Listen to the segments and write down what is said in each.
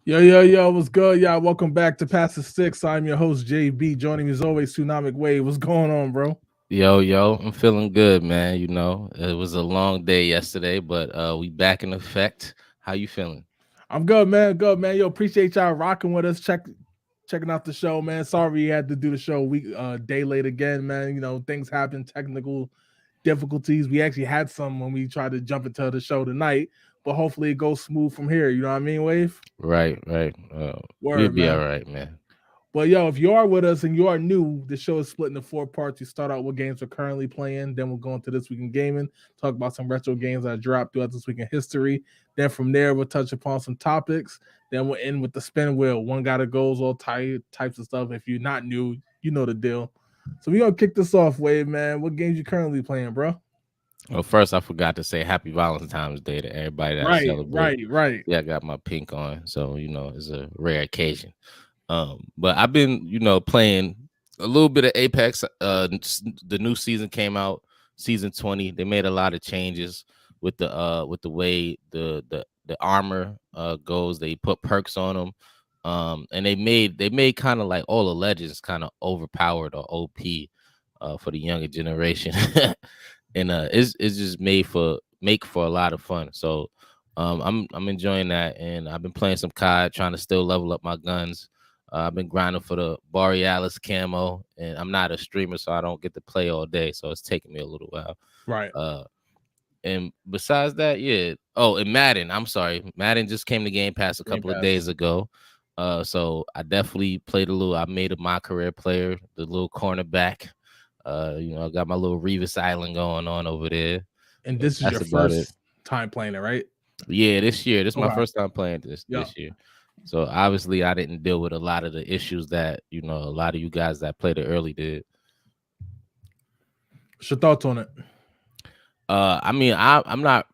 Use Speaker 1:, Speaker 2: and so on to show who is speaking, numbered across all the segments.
Speaker 1: Yo, what's good? Y'all, welcome back to Past the Six. I'm your host, JB. Joining me as always, Tsunamic Wave. What's going on, bro?
Speaker 2: Yo, I'm feeling good, man. It was a long day yesterday, but we back in effect. How you feeling?
Speaker 1: I'm good, man. Good, man. Yo, appreciate y'all rocking with us. Checking out the show, man. Sorry we had to do the show a week day late again, man. Things happen, technical difficulties. We actually had some when we tried to jump into the show tonight, but hopefully it goes smooth from here. You know what I mean, Wave?
Speaker 2: Right. We'll
Speaker 1: Word,
Speaker 2: be all
Speaker 1: man.
Speaker 2: right, man.
Speaker 1: But yo, if you are with us and you are new, the show is split into four parts. You start out what games we're currently playing, then we'll go into this week in gaming, talk about some retro games that dropped throughout this week in history. Then from there, we'll touch upon some topics. Then we'll end with the spin wheel. One gotta goes, all types of stuff. If you're not new, you know the deal. So we're gonna kick this off, Wave, man. What games you currently playing, bro?
Speaker 2: Well, first I forgot to say Happy Valentine's Day to everybody that celebrate.
Speaker 1: Right.
Speaker 2: Yeah, I got my pink on, so it's a rare occasion. But I've been, playing a little bit of Apex. The new season came out, season 20. They made a lot of changes with the way the armor goes. They put perks on them. And they made kind of like all the legends kind of overpowered or OP for the younger generation. And it's just make for a lot of fun. So I'm enjoying that, and I've been playing some COD, trying to still level up my guns. I've been grinding for the Borealis camo, and I'm not a streamer, so I don't get to play all day. So it's taking me a little while.
Speaker 1: Right.
Speaker 2: Uh, and besides that, yeah. Oh, and Madden. I'm sorry, Madden just came to Game Pass a
Speaker 1: Game
Speaker 2: couple of
Speaker 1: Pass.
Speaker 2: days ago. So I definitely played a little. I made my career player, the little cornerback. I got my little Revis Island going on over there.
Speaker 1: And
Speaker 2: But
Speaker 1: this is your
Speaker 2: that's about it.
Speaker 1: first time playing it, right?
Speaker 2: Yeah, this year. This is my
Speaker 1: Okay.
Speaker 2: first time playing this
Speaker 1: Yep.
Speaker 2: this year. So obviously I didn't deal with a lot of the issues that, a lot of you guys that played it early did.
Speaker 1: What's your thoughts on it?
Speaker 2: I mean, I'm not,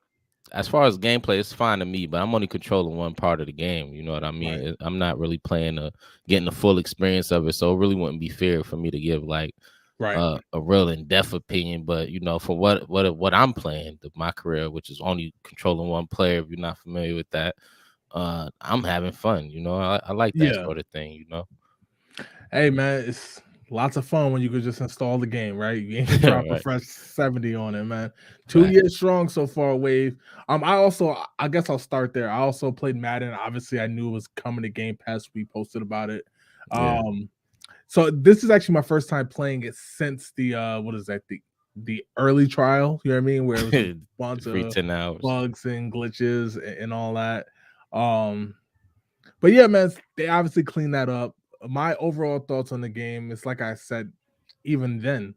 Speaker 2: as far as gameplay, it's fine to me, but I'm only controlling one part of the game. You know what I
Speaker 1: Right.
Speaker 2: mean? I'm not really playing getting the full experience of it. So it really wouldn't be fair for me to give like
Speaker 1: Right.
Speaker 2: a real in-depth opinion. But for what I'm playing, my career, which is only controlling one player, if you're not familiar with that, I'm having fun. I like that
Speaker 1: Yeah.
Speaker 2: sort of thing.
Speaker 1: Hey man, it's lots of fun when you could just install the game, right? You ain't drop a
Speaker 2: Right.
Speaker 1: fresh 70 on it, man. Two
Speaker 2: Fact.
Speaker 1: years strong so far, Wave. I guess I'll start there. I also played Madden. Obviously, I knew it was coming to Game Pass. We posted about it.
Speaker 2: Yeah.
Speaker 1: Um, so this is actually my first time playing it since the what is that? The early trial, you know what I mean? Where it was a
Speaker 2: The
Speaker 1: bunch
Speaker 2: free
Speaker 1: of
Speaker 2: 10 hours.
Speaker 1: bugs and glitches and all that. Um, but yeah, man, they obviously cleaned that up. My overall thoughts on the game is like I said, even then,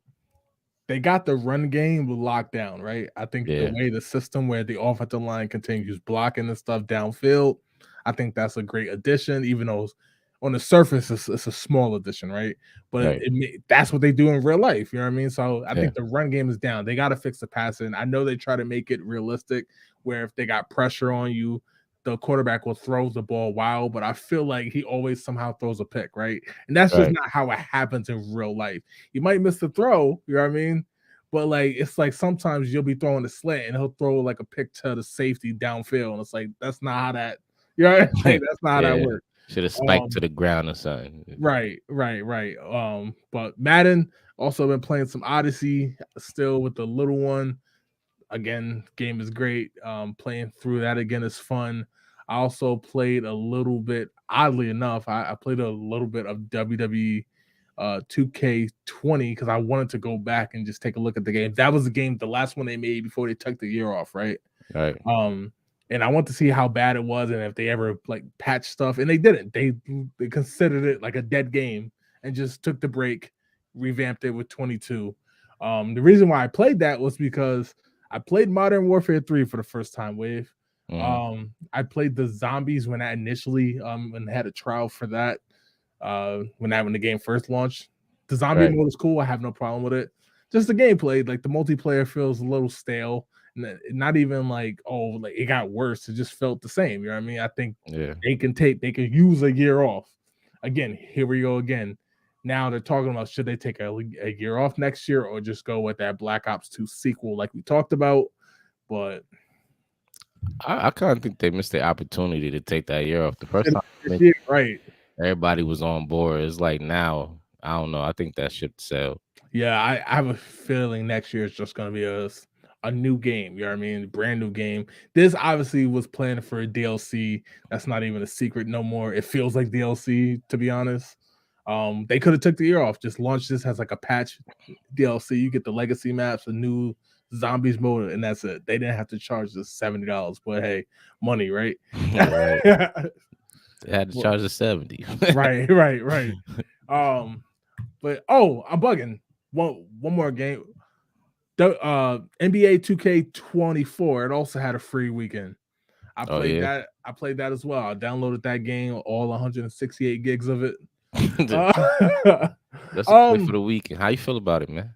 Speaker 1: they got the run game locked down, right? I think the
Speaker 2: Yeah.
Speaker 1: way the system where the offensive line continues blocking and stuff downfield, I think that's a great addition, even though on the surface it's a small addition, right? But
Speaker 2: Right.
Speaker 1: that's what they do in real life, you know what I mean? So I
Speaker 2: Yeah.
Speaker 1: think the run game is down. They got to fix the passing. I know they try to make it realistic, where if they got pressure on you, the quarterback will throw the ball wild, but I feel like he always somehow throws a pick, right? And that's just
Speaker 2: Right.
Speaker 1: not how it happens in real life. You might miss the throw, you know what I mean? But like it's like sometimes you'll be throwing a slant and he'll throw like a pick to the safety downfield, and it's like that's not how that, you know, like that's not how that
Speaker 2: Yeah.
Speaker 1: works.
Speaker 2: Should have spiked to
Speaker 1: Um,
Speaker 2: the ground or something.
Speaker 1: right. But Madden also been playing some Odyssey still with the little one. Again, game is great. Playing through that again is fun. I also played a little bit, oddly enough, I played a little bit of WWE 2K20 because I wanted to go back and just take a look at the game. That was the game, the last one they made before they took the year off, right?
Speaker 2: Right.
Speaker 1: Um, and I want to see how bad it was and if they ever like patched stuff, and they didn't. They considered it like a dead game and just took the break, revamped it with 22. The reason why I played that was because I played Modern Warfare 3 for the first time, Wave.
Speaker 2: Hmm.
Speaker 1: I played the zombies when I initially and had a trial for that when the game first launched. The zombie
Speaker 2: Right.
Speaker 1: mode is cool. I have no problem with it. Just the gameplay, like the multiplayer feels a little stale. Not even like, oh, like it got worse. It just felt the same. You know what I mean? I think
Speaker 2: Yeah.
Speaker 1: they can use a year off. Again, here we go again. Now they're talking about should they take a year off next year or just go with that Black Ops 2 sequel like we talked about. But
Speaker 2: I kind of think they missed the opportunity to take that year off. The first time
Speaker 1: This year, right?
Speaker 2: everybody was on board. It's like now, I don't know. I think that ship sailed.
Speaker 1: Yeah, I have a feeling next year is just gonna be a new game. You know what I mean? Brand new game. This obviously was planned for a DLC. That's not even a secret no more. It feels like DLC, to be honest. They could have took the year off, just launched this as like a patch DLC. You get the legacy maps, a new zombies mode, and that's it. They didn't have to charge the $70, but hey, money, right?
Speaker 2: Right. They had to
Speaker 1: Well,
Speaker 2: charge the 70.
Speaker 1: right. But I'm bugging. One more game. The NBA 2K24. It also had a free weekend. I
Speaker 2: Oh
Speaker 1: played
Speaker 2: yeah.
Speaker 1: that. I played that as well. I downloaded that game, all 168 gigs of it.
Speaker 2: That's a play for the weekend. How you feel about it, man?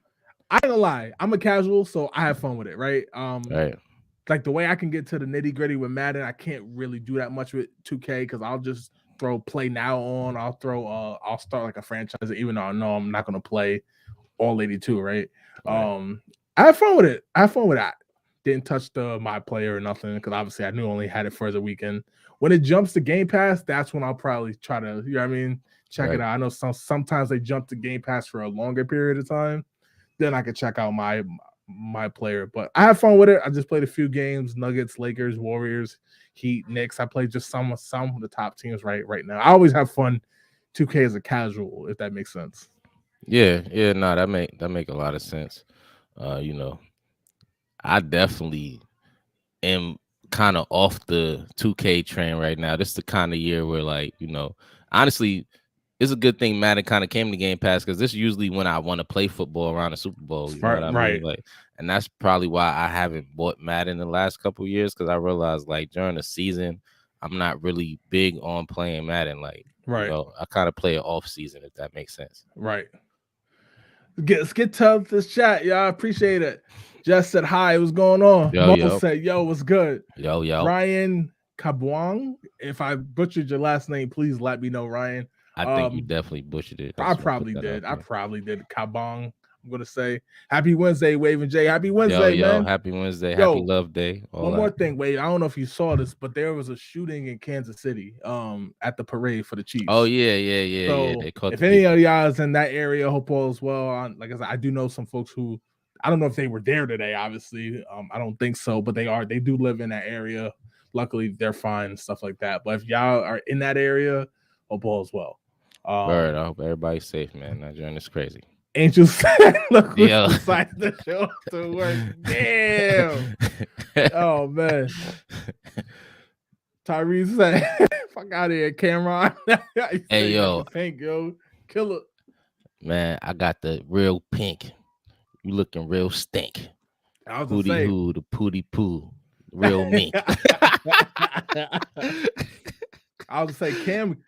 Speaker 1: I ain't gonna lie. I'm a casual, so I have fun with it, right?
Speaker 2: Right.
Speaker 1: Like the way I can get to the nitty gritty with Madden, I can't really do that much with 2K because I'll just throw play now on. I'll start like a franchise, even though I know I'm not gonna play all 82, right?
Speaker 2: Right.
Speaker 1: I had fun with it. I had fun with that. Didn't touch the my player or nothing because obviously I knew I only had it for the weekend. When it jumps to Game Pass, that's when I'll probably try to, you know what I mean, check it
Speaker 2: Right.
Speaker 1: out. I know sometimes they jump to Game Pass for a longer period of time. Then I can check out my player. But I had fun with it. I just played a few games: Nuggets, Lakers, Warriors, Heat, Knicks. I played just some of the top teams right now. I always have fun 2K as a casual, if that makes sense.
Speaker 2: Yeah. No, that make a lot of sense. You know, I definitely am kind of off the 2K train right now. This is the kind of year where, like, you know, honestly, it's a good thing Madden kind of came to Game Pass because this is usually when I want to play football around the Super Bowl. You know what I mean?
Speaker 1: Right.
Speaker 2: Like, and that's probably why I haven't bought Madden in the last couple years because I realized like during the season, I'm not really big on playing Madden. Like, you
Speaker 1: Right.
Speaker 2: know, I kind of play it off season if that makes sense.
Speaker 1: Right. Let's get to this chat, y'all. I appreciate it. Jess said hi. What's going on? Mo said, yo, what's good?
Speaker 2: Yo.
Speaker 1: Ryan Kabwang. If I butchered your last name, please let me know, Ryan.
Speaker 2: I think you definitely butchered it.
Speaker 1: I probably did. Kabong. I'm gonna say happy Wednesday, Wave and Jay. Happy Wednesday, man.
Speaker 2: Happy Wednesday. Happy Love Day.
Speaker 1: One more thing, Wade. I don't know if you saw this, but there was a shooting in Kansas City at the parade for the Chiefs.
Speaker 2: Oh, yeah.
Speaker 1: So if any of y'all is in that area, hope all is well. Like I said, I do know some folks who I don't know if they were there today, obviously. I don't think so, but they do live in that area. Luckily, they're fine and stuff like that. But if y'all are in that area, hope all is well.
Speaker 2: Word, I hope everybody's safe, man. That journey is crazy.
Speaker 1: Angel said, look who's decided to show up to work. Damn. Oh, man. Tyrese said, fuck out of here, Cameron.
Speaker 2: Hey, yo.
Speaker 1: Pink, yo. Killer.
Speaker 2: Man, I got the real pink. You looking real stink. Hootie hoo, the pooty poo. Real mink.
Speaker 1: I was say Cam.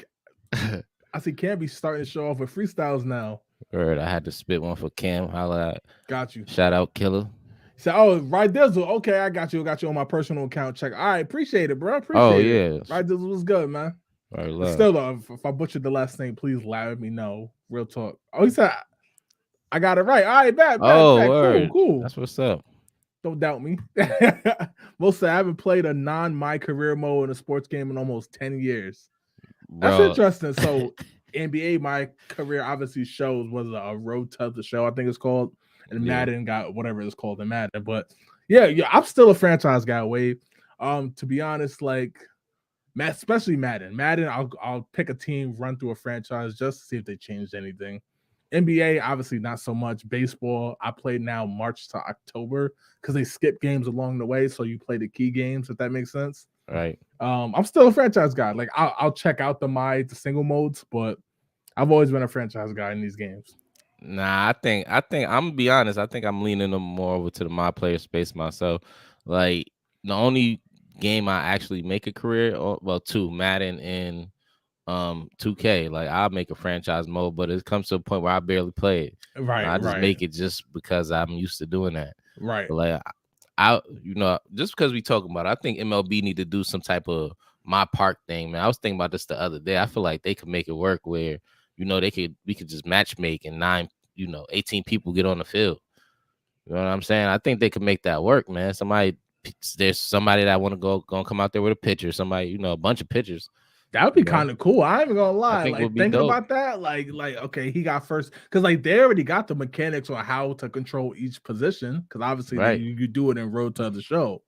Speaker 1: I see Cam be starting to show off with freestyles now.
Speaker 2: Word, I had to spit one for Cam. Holla out.
Speaker 1: Got you.
Speaker 2: Shout out, Killer.
Speaker 1: So, oh, right Dizzle. Okay, I got you. On my personal account. Check. All right, appreciate it, bro. Appreciate it. Right Dizzle was good, man.
Speaker 2: Right,
Speaker 1: still, though, if I butchered the last name, please let me know. Real talk. Oh, he said I got it right. All right, bad.
Speaker 2: Word.
Speaker 1: Cool.
Speaker 2: That's what's up.
Speaker 1: Don't doubt me. Most I haven't played a non-my career mode in a sports game in almost 10 years. That's interesting. So NBA My Career obviously shows was a road to the show, I think it's called. And Madden got whatever it's called in Madden. But yeah, I'm still a franchise guy, Wade. To be honest, like especially Madden. I'll pick a team, run through a franchise just to see if they changed anything. NBA, obviously not so much. Baseball, I play now March to October because they skip games along the way, so you play the key games, if that makes sense.
Speaker 2: Right.
Speaker 1: I'm still a franchise guy. Like I'll check out the single modes, but I've always been a franchise guy in these games.
Speaker 2: Nah, I think I'm gonna be honest. I think I'm leaning more over to the my player space myself. Like the only game I actually make a career, two, Madden and 2K. Like I'll make a franchise mode, but it comes to a point where I barely play it.
Speaker 1: Right.
Speaker 2: I just make it just because I'm used to doing that.
Speaker 1: Right.
Speaker 2: But like just because we talking about it, I think MLB need to do some type of my park thing, man. I was thinking about this the other day. I feel like they could make it work where, we could just match make and 18 people get on the field. You know what I'm saying? I think they could make that work, man. there's somebody that want to gonna come out there with a pitcher, somebody, you know, a bunch of pitchers.
Speaker 1: That would be kind of cool. I ain't even gonna lie.
Speaker 2: think would
Speaker 1: Like
Speaker 2: be
Speaker 1: thinking
Speaker 2: dope.
Speaker 1: about that, like okay, he got first because like they already got the mechanics on how to control each position. Because obviously
Speaker 2: Right.
Speaker 1: you do it in Road to the Show.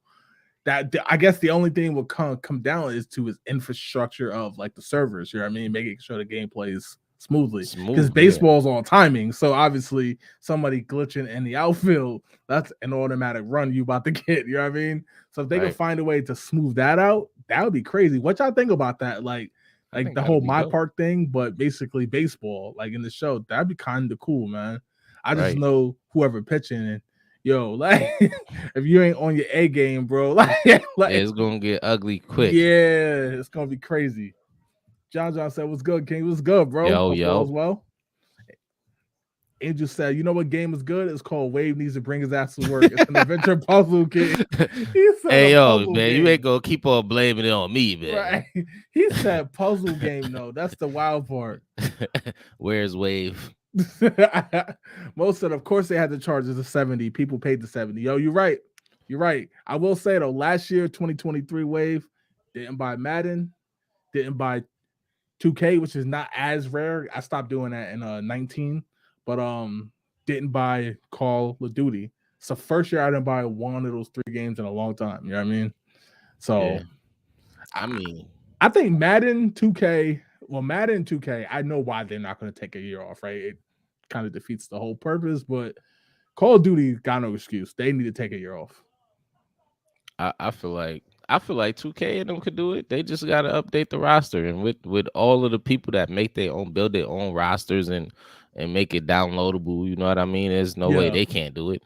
Speaker 1: That I guess the only thing will come down is to his infrastructure of like the servers. You know what I mean? Making sure the game plays smoothly. Because baseball's all timing. So obviously somebody glitching in the outfield, that's an automatic run you about to get. You know what I mean? So if they can find a way to smooth that out, that would be crazy. What y'all think about that? Like the whole My Park thing, but basically baseball, like in the show, that'd be kind of cool, man. I just know whoever pitching and yo, like if you ain't on your A game, bro, like
Speaker 2: it's gonna get ugly quick.
Speaker 1: Yeah, it's gonna be crazy. John said, "What's good, King? What's good, bro?
Speaker 2: Yo.
Speaker 1: As well." Angel said, "You know what game is good? It's called Wave Needs to Bring His Ass to Work. It's an adventure puzzle game." He said,
Speaker 2: "Hey yo, man, game. You ain't gonna keep on blaming it on me, man."
Speaker 1: Right? He said, "Puzzle game, though. That's the wild part."
Speaker 2: Where's Wave?
Speaker 1: Most of course, they had the charges of 70. People paid the 70. Yo, you're right. You're right. I will say though, last year, 2023 Wave didn't buy Madden, didn't buy 2K, which is not as rare. I stopped doing that in 19, but didn't buy Call of Duty. It's the first year I didn't buy one of those 3 games in a long time. You know what I mean? So,
Speaker 2: yeah. I mean,
Speaker 1: I think Madden 2K. Well, Madden 2K, I know why they're not going to take a year off, right? It kind of defeats the whole purpose, but Call of Duty got no excuse. They need to take a year off.
Speaker 2: I feel like 2K and them could do it. They just got to update the roster, and with all of the people that build their own rosters and make it downloadable, you know what I mean? There's no way they can't do it,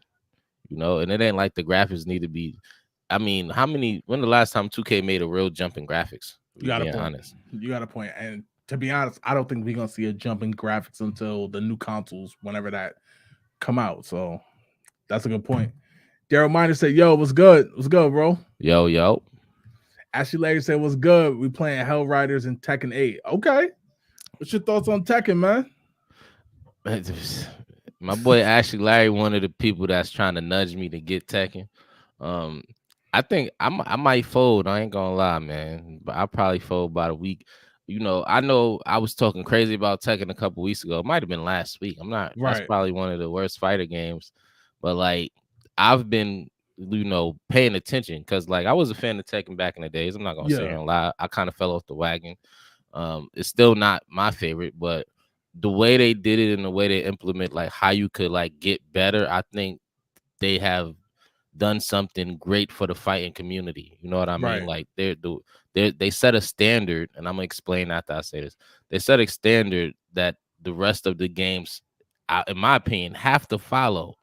Speaker 2: you know. And it ain't like the graphics need to be. I mean, when the last time 2K made a real jump in graphics?
Speaker 1: You got a point. You got a point. And to be honest, I don't think we're gonna see a jump in graphics until the new consoles, whenever that come out. So that's a good point. Daryl Miner said, "Yo, what's good? What's good, bro?"
Speaker 2: Yo.
Speaker 1: Ashley Larry said, "What's good? We playing Hell Riders and Tekken 8." Okay. What's your thoughts on Tekken, man?
Speaker 2: My boy Ashley Larry, one of the people that's trying to nudge me to get Tekken. I think I might fold. I ain't gonna lie, man. But I'll probably fold about a week. You know I was talking crazy about Tekken a couple weeks ago. It might have been last week. I'm not. Right. That's probably one of the worst fighter games. But like I've been, paying attention because like I was a fan of Tekken back in the days. I'm not gonna sit here and lie. I kind of fell off the wagon. It's still not my favorite, but the way they did it and the way they implement like how you could like get better, I think they have done something great for the fighting community. You know what I mean? Like they set a standard, and I'm gonna explain after I say this. They set a standard that the rest of the games, in my opinion, have to follow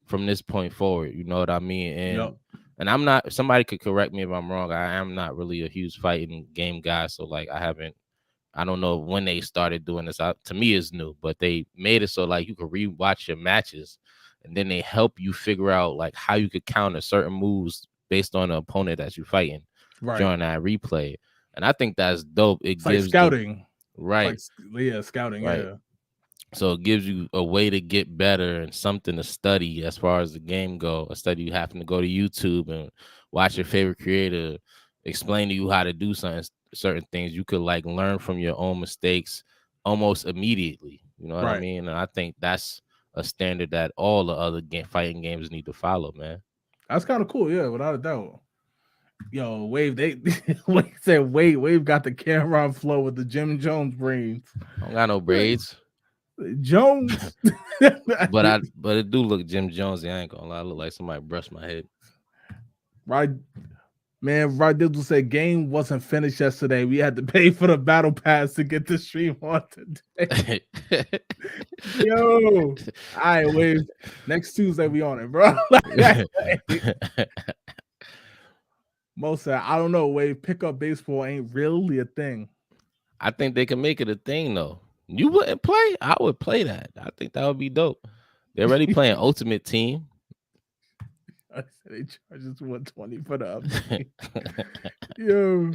Speaker 2: from this point forward. You know what I mean? And I'm not. Somebody could correct me if I'm wrong. I am not really a huge fighting game guy, so like I don't know when they started doing this. To me, it's new, but they made it so like you could rewatch your matches. And then they help you figure out like how you could counter certain moves based on the opponent that you're fighting during that replay. And I think that's dope. It gives
Speaker 1: like scouting.
Speaker 2: Scouting. Right. Yeah. So it gives you a way to get better and something to study as far as the game go. Instead of you having to go to YouTube and watch your favorite creator explain to you how to do certain things. You could like learn from your own mistakes almost immediately. You know what I mean? And I think that's a standard that all the other fighting games need to follow, man.
Speaker 1: That's kind of cool, yeah, without a doubt. Yo, Wave, Wave got the Cameron flow with the Jim Jones braids.
Speaker 2: I don't got no braids.
Speaker 1: Jones.
Speaker 2: but it do look Jim Jones. I ain't gonna lie, I look like somebody brushed my head.
Speaker 1: Right. Man, Rod Dizzle said game wasn't finished yesterday. We had to pay for the battle pass to get the stream on today. Yo, all right, Wave. Next Tuesday we on it, bro. Mo said, I don't know, Wave. Pickup baseball ain't really a thing.
Speaker 2: I think they can make it a thing though. You wouldn't play? I would play that. I think that would be dope. They're already playing Ultimate Team.
Speaker 1: I said they charge us $120 for the update.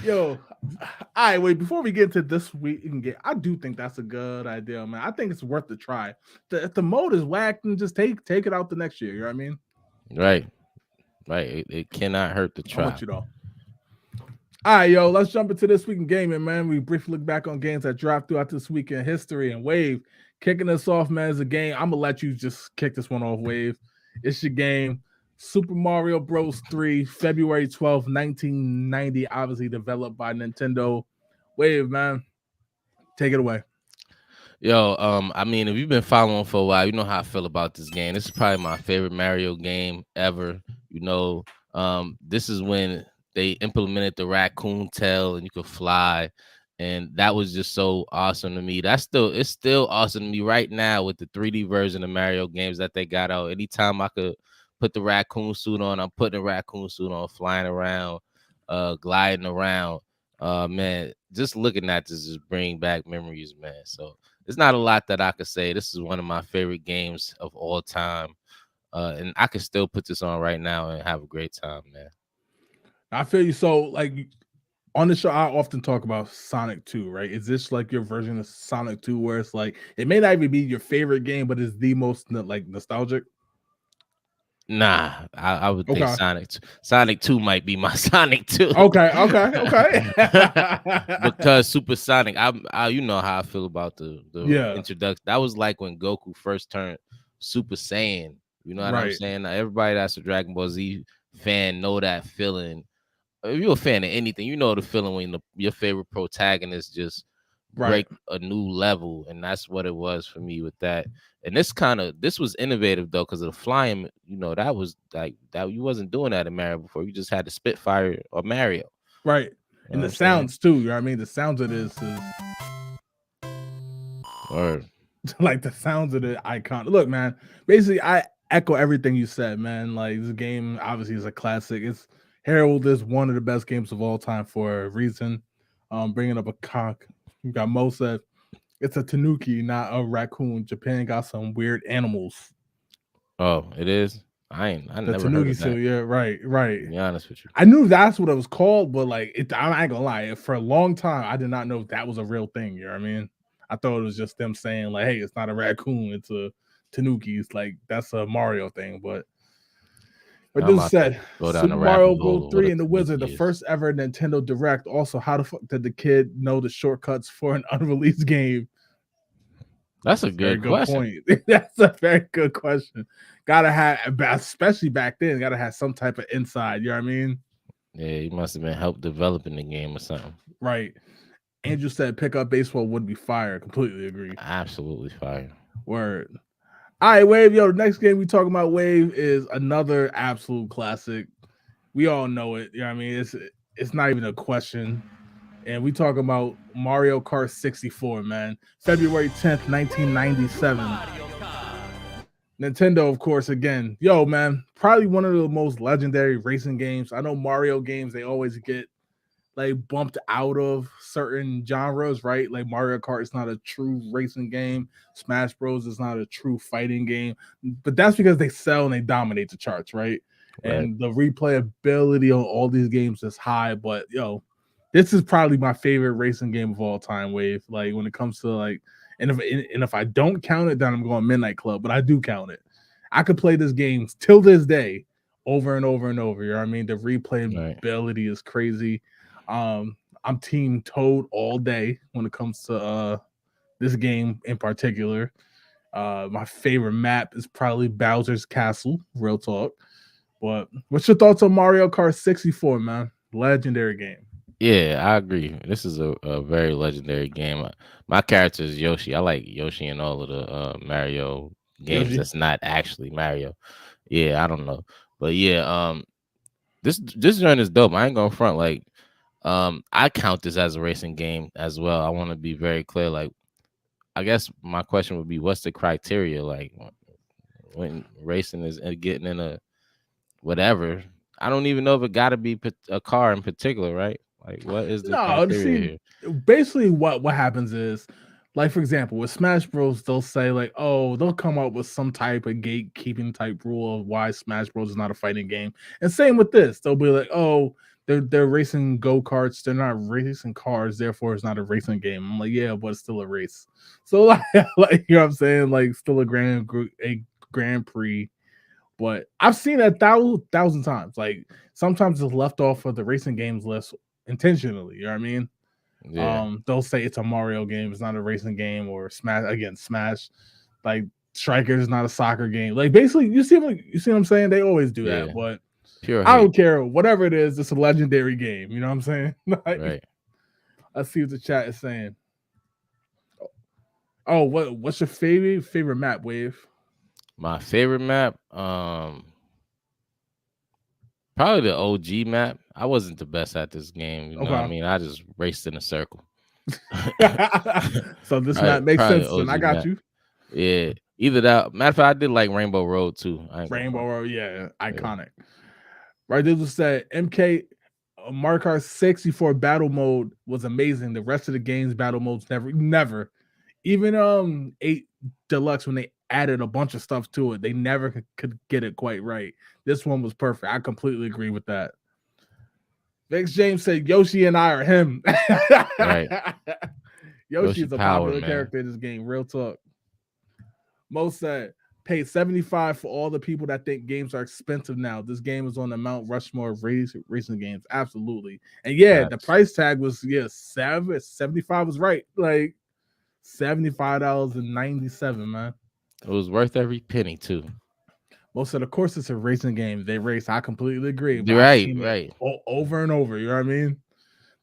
Speaker 1: Yo. All right, wait. Before we get to this week, I do think that's a good idea, man. I think it's worth the try. If the mode is whacked, then just take it out the next year. You know what I mean?
Speaker 2: Right. Right. It cannot hurt the
Speaker 1: I
Speaker 2: try.
Speaker 1: want you though. All right, yo, let's jump into this week in gaming, man. We briefly look back on games that dropped throughout this week in history. And Wave, kicking us off, man, is a game. I'm gonna let you just kick this one off, Wave. It's your game, Super Mario Bros. 3, February 12th, 1990. Obviously developed by Nintendo. Wave, man, take it away.
Speaker 2: Yo, I mean, if you've been following for a while, you know how I feel about this game. This is probably my favorite Mario game ever. You know, this is when they implemented the raccoon tail and you could fly, and that was just so awesome to me. It's still awesome to me right now with the 3D version of Mario games that they got out. Anytime I could put the raccoon suit on, I'm putting the raccoon suit on, flying around, gliding around. Man, just looking at this just bring back memories, man. So there's not a lot that I could say. This is one of my favorite games of all time. And I can still put this on right now and have a great time, man.
Speaker 1: I feel you. So, like, on the show, I often talk about Sonic 2, right? Is this like your version of Sonic 2 where it's like, it may not even be your favorite game, but it's the most like nostalgic?
Speaker 2: Nah, I would think
Speaker 1: Okay.
Speaker 2: Sonic 2 might be my Sonic 2.
Speaker 1: Okay.
Speaker 2: Because Super Sonic, I you know how I feel about the
Speaker 1: Yeah.
Speaker 2: introduction. That was like when Goku first turned Super Saiyan. You know what I'm
Speaker 1: Right.
Speaker 2: saying? Everybody that's a Dragon Ball Z fan know that feeling. If you're a fan of anything, you know the feeling when your favorite protagonist just
Speaker 1: Right.
Speaker 2: break a new level, and that's what it was for me with that. And this was innovative though, because of the flying. You know, that was like that you wasn't doing that in Mario before. You just had the Spitfire or Mario.
Speaker 1: Right.
Speaker 2: You
Speaker 1: And
Speaker 2: know
Speaker 1: the
Speaker 2: what I'm saying?
Speaker 1: sounds too, you know what I mean? The sounds of this is
Speaker 2: Or
Speaker 1: like the sounds of the icon. Look, man, basically I echo everything you said, man. Like this game obviously is a classic. It's heralded as one of the best games of all time for a reason. Bringing up a cock. You got Mo said it's a tanuki, not a raccoon. Japan got some weird animals.
Speaker 2: oh, it is. I
Speaker 1: The
Speaker 2: never heard
Speaker 1: tanuki
Speaker 2: of that.
Speaker 1: suit, yeah, right.
Speaker 2: To be honest with you.
Speaker 1: I knew that's what it was called, but like I ain't gonna lie, for a long time I did not know that was a real thing. You know what I mean? I thought it was just them saying like, "Hey, it's not a raccoon, it's a tanuki." It's like that's a Mario thing, but
Speaker 2: I'm
Speaker 1: this
Speaker 2: about to
Speaker 1: said,
Speaker 2: go down
Speaker 1: Super
Speaker 2: the rabbit
Speaker 1: Mario Bros.
Speaker 2: hole of what
Speaker 1: 3
Speaker 2: a
Speaker 1: and the Wizard, the
Speaker 2: tanuki is.
Speaker 1: first ever Nintendo Direct. Also, how the fuck did the kid know the shortcuts for an unreleased game?
Speaker 2: That's a
Speaker 1: Very
Speaker 2: good
Speaker 1: good
Speaker 2: question.
Speaker 1: point. That's a very good question. Gotta have, especially back then, gotta have some type of inside. You know what I mean?
Speaker 2: Yeah, he must have been helped developing the game or something.
Speaker 1: Right. Andrew said pick up baseball would be fire. Completely agree.
Speaker 2: Absolutely fire.
Speaker 1: Word. All right, Wave. Yo, the next game we talking about, Wave, is another absolute classic. We all know it. You know what I mean? It's not even a question. And we talking about Mario Kart 64, man. February 10th, 1997. Nintendo, of course, again. Yo, man, probably one of the most legendary racing games. I know Mario games, they always get like bumped out of certain genres, right? Like Mario Kart is not a true racing game. Smash Bros is not a true fighting game. But that's because they sell and they dominate the charts, right? And the replayability on all these games is high. But yo, this is probably my favorite racing game of all time, Wave. Like when it comes to like, and if I don't count it, then I'm going Midnight Club, but I do count it. I could play this game till this day over and over and over. You know what I mean? The replayability is crazy. I'm team Toad all day when it comes to this game in particular. My favorite map is probably Bowser's Castle, real talk. But what's your thoughts on Mario Kart 64, man? Legendary game.
Speaker 2: Yeah, I agree. This is a very legendary game. My character is Yoshi. I like Yoshi in all of the Mario games.
Speaker 1: Yoshi.
Speaker 2: That's not actually Mario. Yeah, I don't know, but yeah, this joint is dope. I ain't gonna front. Like, I count this as a racing game as well. I want to be very clear. Like, I guess my question would be, what's the criteria? Like, when racing is getting in a whatever. I don't even know if it got to be a car in particular, right? Like, what is the
Speaker 1: No,
Speaker 2: criteria
Speaker 1: see, basically what happens is, like for example, with Smash Bros, they'll say like, oh, they'll come up with some type of gatekeeping type rule of why Smash Bros is not a fighting game. And same with this, they'll be like, oh, they're racing go-karts, they're not racing cars, therefore it's not a racing game. I'm like, yeah, but it's still a race. So like you know what I'm saying? Like still a Grand Prix But I've seen it 1,000 times. Like sometimes it's left off of the racing games list intentionally. You know what I mean?
Speaker 2: Yeah.
Speaker 1: They'll say it's a Mario game, it's not a racing game, or Smash. Like Strikers is not a soccer game. Like basically, you see what I'm saying? They always do
Speaker 2: Yeah.
Speaker 1: that, but
Speaker 2: Pure
Speaker 1: I
Speaker 2: hate.
Speaker 1: don't care. Whatever it is, it's a legendary game. You know what I'm saying? Like,
Speaker 2: Right.
Speaker 1: Let's see what the chat is saying. Oh, what's your favorite map, Wave?
Speaker 2: My favorite map, probably the OG map. I wasn't the best at this game. You know what I
Speaker 1: Okay.
Speaker 2: mean? I just raced in a circle.
Speaker 1: So this map makes sense, and I got
Speaker 2: map.
Speaker 1: you.
Speaker 2: Yeah. Either that. Matter of fact, I did like Rainbow Road too.
Speaker 1: Rainbow Road, yeah, iconic. Right, this was said MK Mario Kart 64 battle mode was amazing. The rest of the game's battle modes never. Even 8 Deluxe, when they added a bunch of stuff to it, they never could get it quite right. This one was perfect. I completely agree with that. Vex James said Yoshi and I are him.
Speaker 2: Right.
Speaker 1: Yoshi is a popular
Speaker 2: man.
Speaker 1: character in this game. Real talk. Mo said, paid $75 for all the people that think games are expensive now. This game is on the Mount Rushmore of racing games. Absolutely. And yeah, the price tag was 75 was right. Like $75.97, man.
Speaker 2: It was worth every penny too.
Speaker 1: Most of the course it's a racing game. They race. I completely agree.
Speaker 2: Right.
Speaker 1: Over and over. You know what I mean?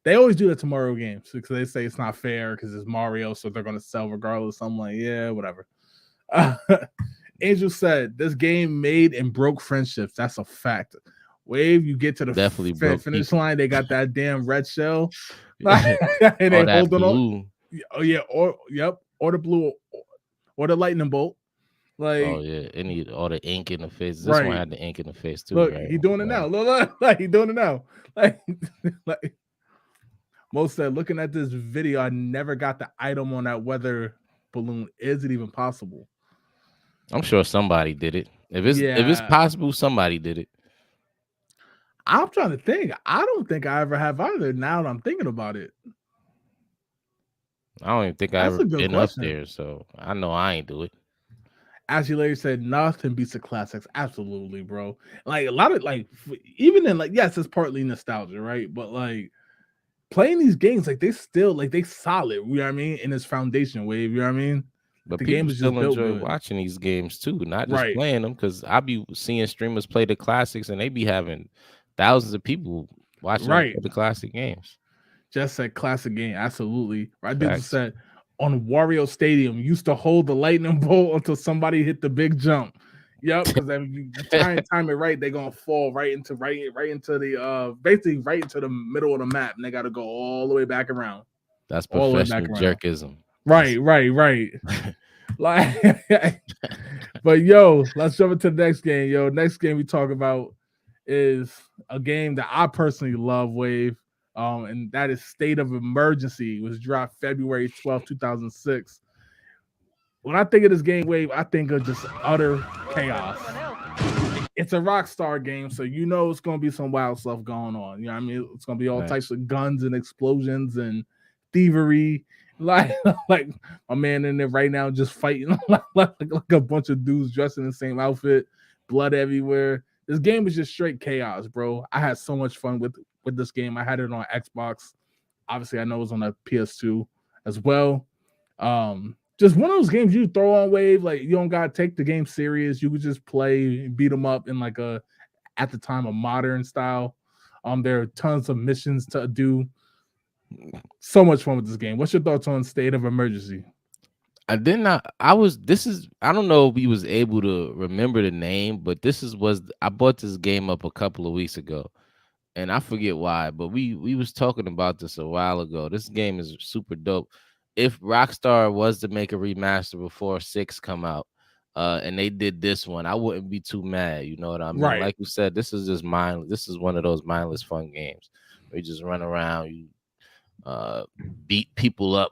Speaker 1: They always do that to Mario games because they say it's not fair because it's Mario, so they're going to sell regardless. I'm like, yeah, whatever. Angel said this game made and broke friendships. That's a fact. Wave, you get to the finish line, they got that damn red shell. And they hold on. Oh yeah, or the blue or the lightning bolt. Like,
Speaker 2: oh yeah, it need all the ink in the face. This one had the ink in the face too.
Speaker 1: Look,
Speaker 2: right?
Speaker 1: He doing it now. Look, like he doing it now. Like Mo said, looking at this video, I never got the item on that weather balloon. Is it even possible?
Speaker 2: I'm sure somebody did it. If it's possible, somebody did it.
Speaker 1: I'm trying to think. I don't think I ever have either. Now that I'm thinking about it,
Speaker 2: I don't even think I ever been up there, so I know I ain't do it.
Speaker 1: Ashley Larry said nothing beats the classics. Absolutely, bro. Like a lot of even in yes, it's partly nostalgia, right? But like playing these games, like they still they solid. You know what I mean? In this foundation wave, you know what I mean?
Speaker 2: But the people still enjoy watching these games too, not just playing them. Because I be seeing streamers play the classics, and they be having thousands of people watching the classic games.
Speaker 1: Just said classic game, absolutely. I just said on Wario Stadium, used to hold the lightning bolt until somebody hit the big jump. Yep, because then you try and time it right, they're gonna fall right into the basically right into the middle of the map, and they got to go all the way back around.
Speaker 2: That's professional jerkism.
Speaker 1: Right. Like, but yo, let's jump into the next game. Yo, next game we talk about is a game that I personally love, Wave. And that is State of Emergency. It was dropped February 12th, 2006. When I think of this game, Wave, I think of just utter chaos. It's a Rockstar game, so you know it's gonna be some wild stuff going on. You know what I mean? It's gonna be all types of guns and explosions and thievery. Like my man in there right now just fighting like a bunch of dudes dressed in the same outfit, blood everywhere. This game is just straight chaos, bro. I had so much fun with this game. I had it on Xbox. Obviously, I know it was on the PS2 as well. Just one of those games you throw on, Wave. Like you don't gotta take the game serious. You could just play, beat them up in like at the time a modern style. There are tons of missions to do. So much fun with this game. What's your thoughts on State of Emergency?
Speaker 2: I don't know if we was able to remember the name, but I bought this game up a couple of weeks ago, and I forget why, but we was talking about this a while ago. This game is super dope. If Rockstar was to make a remaster before 6 come out, and they did this one, I wouldn't be too mad. You know what I mean?
Speaker 1: Right.
Speaker 2: Like you said, this is just mindless. This is one of those mindless fun games where you just run around, you beat people up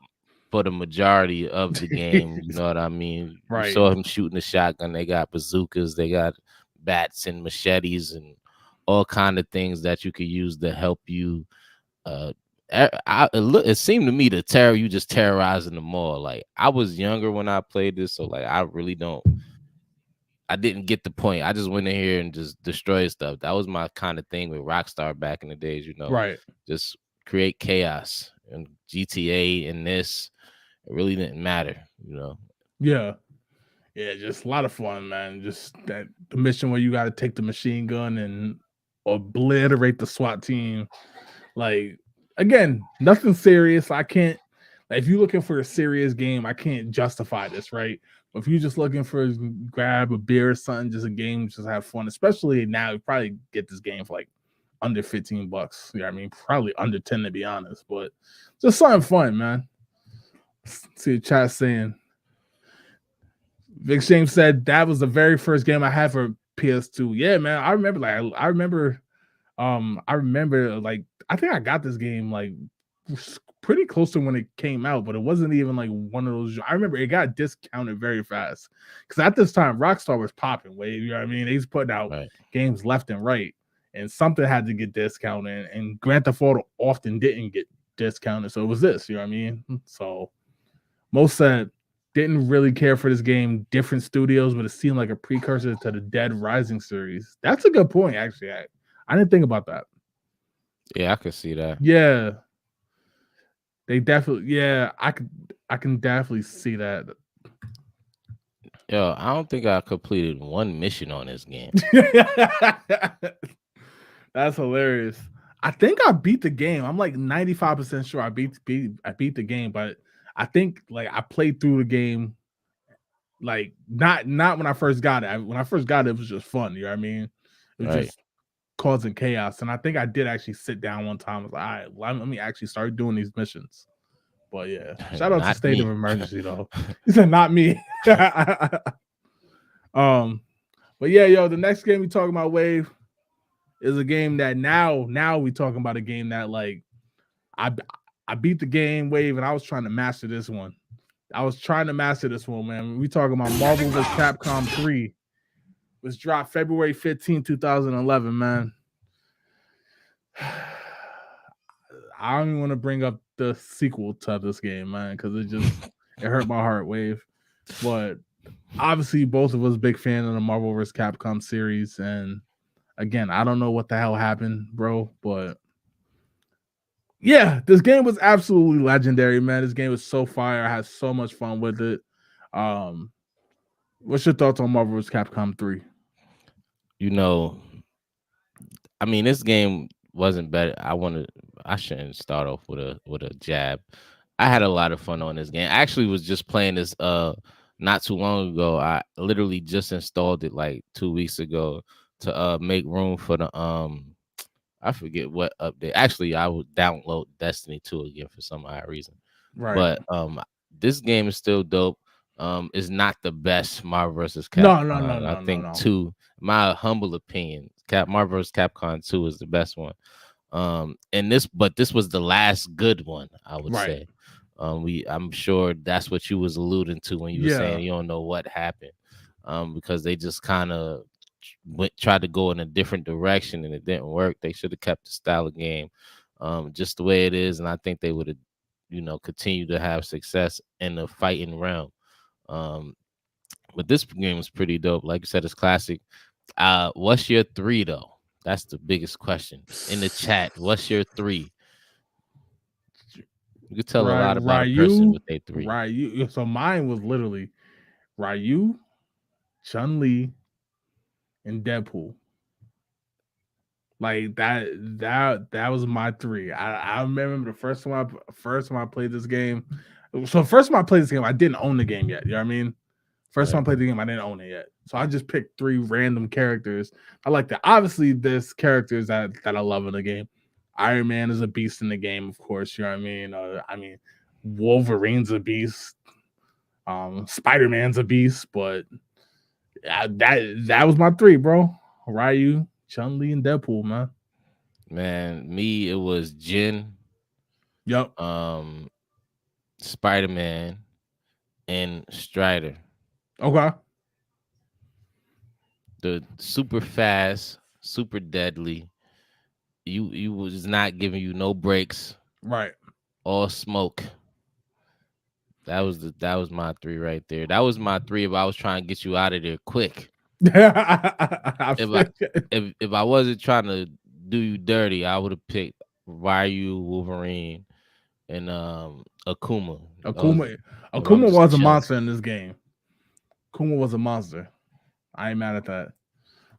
Speaker 2: for the majority of the game. You know what I mean?
Speaker 1: Right.
Speaker 2: You saw him shooting a shotgun. They got bazookas, they got bats and machetes and all kind of things that you could use to help you. It seemed to me to you just terrorizing them all. Like I was younger when I played this, so like I really don't. I didn't get the point. I just went in here and just destroyed stuff. That was my kind of thing with Rockstar back in the days,
Speaker 1: Right.
Speaker 2: just create chaos. And GTA and this, it really didn't matter,
Speaker 1: Yeah. Yeah, just a lot of fun, man. Just the mission where you got to take the machine gun and obliterate the SWAT team. Like, again, nothing serious. I can't. Like, if you're looking for a serious game, I can't justify this, right? But if you're just looking for grab a beer or something, just a game, just have fun. Especially now, you probably get this game for like under $15. You know what I mean? Probably under 10 to be honest. But just something fun, man. See the chat saying. Vic James said that was the very first game I had for PS2. Yeah, man. I remember like I think I got this game like pretty close to when it came out, but it wasn't even like one of those. I remember it got discounted very fast because at this time Rockstar was popping wave. You know what I mean? They was putting out games left and right, and something had to get discounted. And Grand Theft Auto often didn't get discounted, so it was this. You know what I mean? So most said didn't really care for this game. Different studios, but it seemed like a precursor to the Dead Rising series. That's a good point, actually. I didn't think about that.
Speaker 2: Yeah, I could see that.
Speaker 1: Yeah. They definitely, yeah, I can definitely see that.
Speaker 2: Yo, I don't think I completed one mission on this game.
Speaker 1: That's hilarious. I think I beat the game. I'm like 95% sure I beat the game, but I think like I played through the game like not when I first got it. When I first got it, it was just fun. You know what I mean? It was just causing chaos. And I think I did actually sit down one time. I was like, all right, let me actually start doing these missions. But yeah, shout out to State of Emergency though. He said not me. But yeah, yo, the next game we talking about, Wave, is a game that now we talking about a game that like I beat the game, Wave, and I was trying to master this one. Man. We talking about Marvel vs. Capcom 3. Was dropped February 15, 2011, man. I don't even want to bring up the sequel to this game, man, because it hurt my heart, Wave. But obviously, both of us big fan of the Marvel vs. Capcom series, and again, I don't know what the hell happened, bro, but yeah, this game was absolutely legendary, man. This game was so fire. I had so much fun with it. What's your thoughts on Marvel vs. Capcom 3?
Speaker 2: I mean, this game wasn't better. I shouldn't start off with a jab. I had a lot of fun on this game. I actually was just playing this not too long ago. I literally just installed it like 2 weeks ago to make room for the I forget what update. Actually, I would download Destiny 2 again for some odd reason.
Speaker 1: Right.
Speaker 2: But this game is still dope. It's not the best Marvel vs. Capcom.
Speaker 1: No.
Speaker 2: I think 2, my humble opinion, Marvel vs. Capcom 2 is the best one. But this was the last good one, I would say. I'm sure that's what you was alluding to when you were saying you don't know what happened. Because they just kind of tried to go in a different direction and it didn't work. They should have kept the style of game just the way it is, and I think they would have continue to have success in the fighting realm. But this game was pretty dope. Like you said, it's classic. What's your 3 though? That's the biggest question in the chat. What's your 3? You could tell a lot about a person with a 3.
Speaker 1: Ryu. So mine was literally Ryu, Chun-Li, and Deadpool. Like that was my 3. I remember the first time I played this game. So first time I played this game, I didn't own the game yet. You know what I mean? First time I played the game, I didn't own it yet. So I just picked 3 random characters. I like that. Obviously, there's characters that I love in the game. Iron Man is a beast in the game, of course. You know what I mean? Wolverine's a beast. Spider-Man's a beast, but that was my 3, bro. Ryu, Chun-Li, and Deadpool, man.
Speaker 2: Man, me, it was Jin.
Speaker 1: Yep.
Speaker 2: Spider-Man and Strider.
Speaker 1: Okay.
Speaker 2: The super fast, super deadly. You was not giving you no breaks.
Speaker 1: Right.
Speaker 2: All smoke. That was my 3 right there. That was my 3 if I was trying to get you out of there quick. If I wasn't trying to do you dirty, I would have picked Ryu, Wolverine, and Akuma. I'm
Speaker 1: Akuma
Speaker 2: just
Speaker 1: was a
Speaker 2: chilling.
Speaker 1: monster in this game. Akuma was a monster. I ain't mad at that.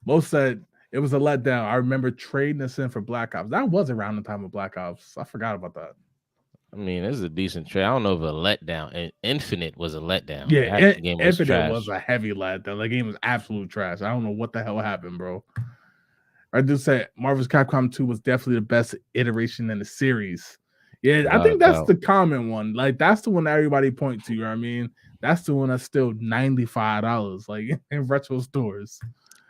Speaker 1: Most said it was a letdown. I remember trading this in for Black Ops. That was around the time of Black Ops. I forgot about that.
Speaker 2: I mean, this is a decent trade. I don't know if a letdown. And Infinite was a letdown.
Speaker 1: Yeah,
Speaker 2: That game was
Speaker 1: Infinite
Speaker 2: trash.
Speaker 1: was a heavy letdown. The game was absolute trash. I don't know what the hell happened, bro. I do say Marvel's Capcom 2 was definitely the best iteration in the series. Yeah, I think that's the common one. Like, that's the one that everybody points to. You know what I mean? That's the one that's still $95, like in retro stores.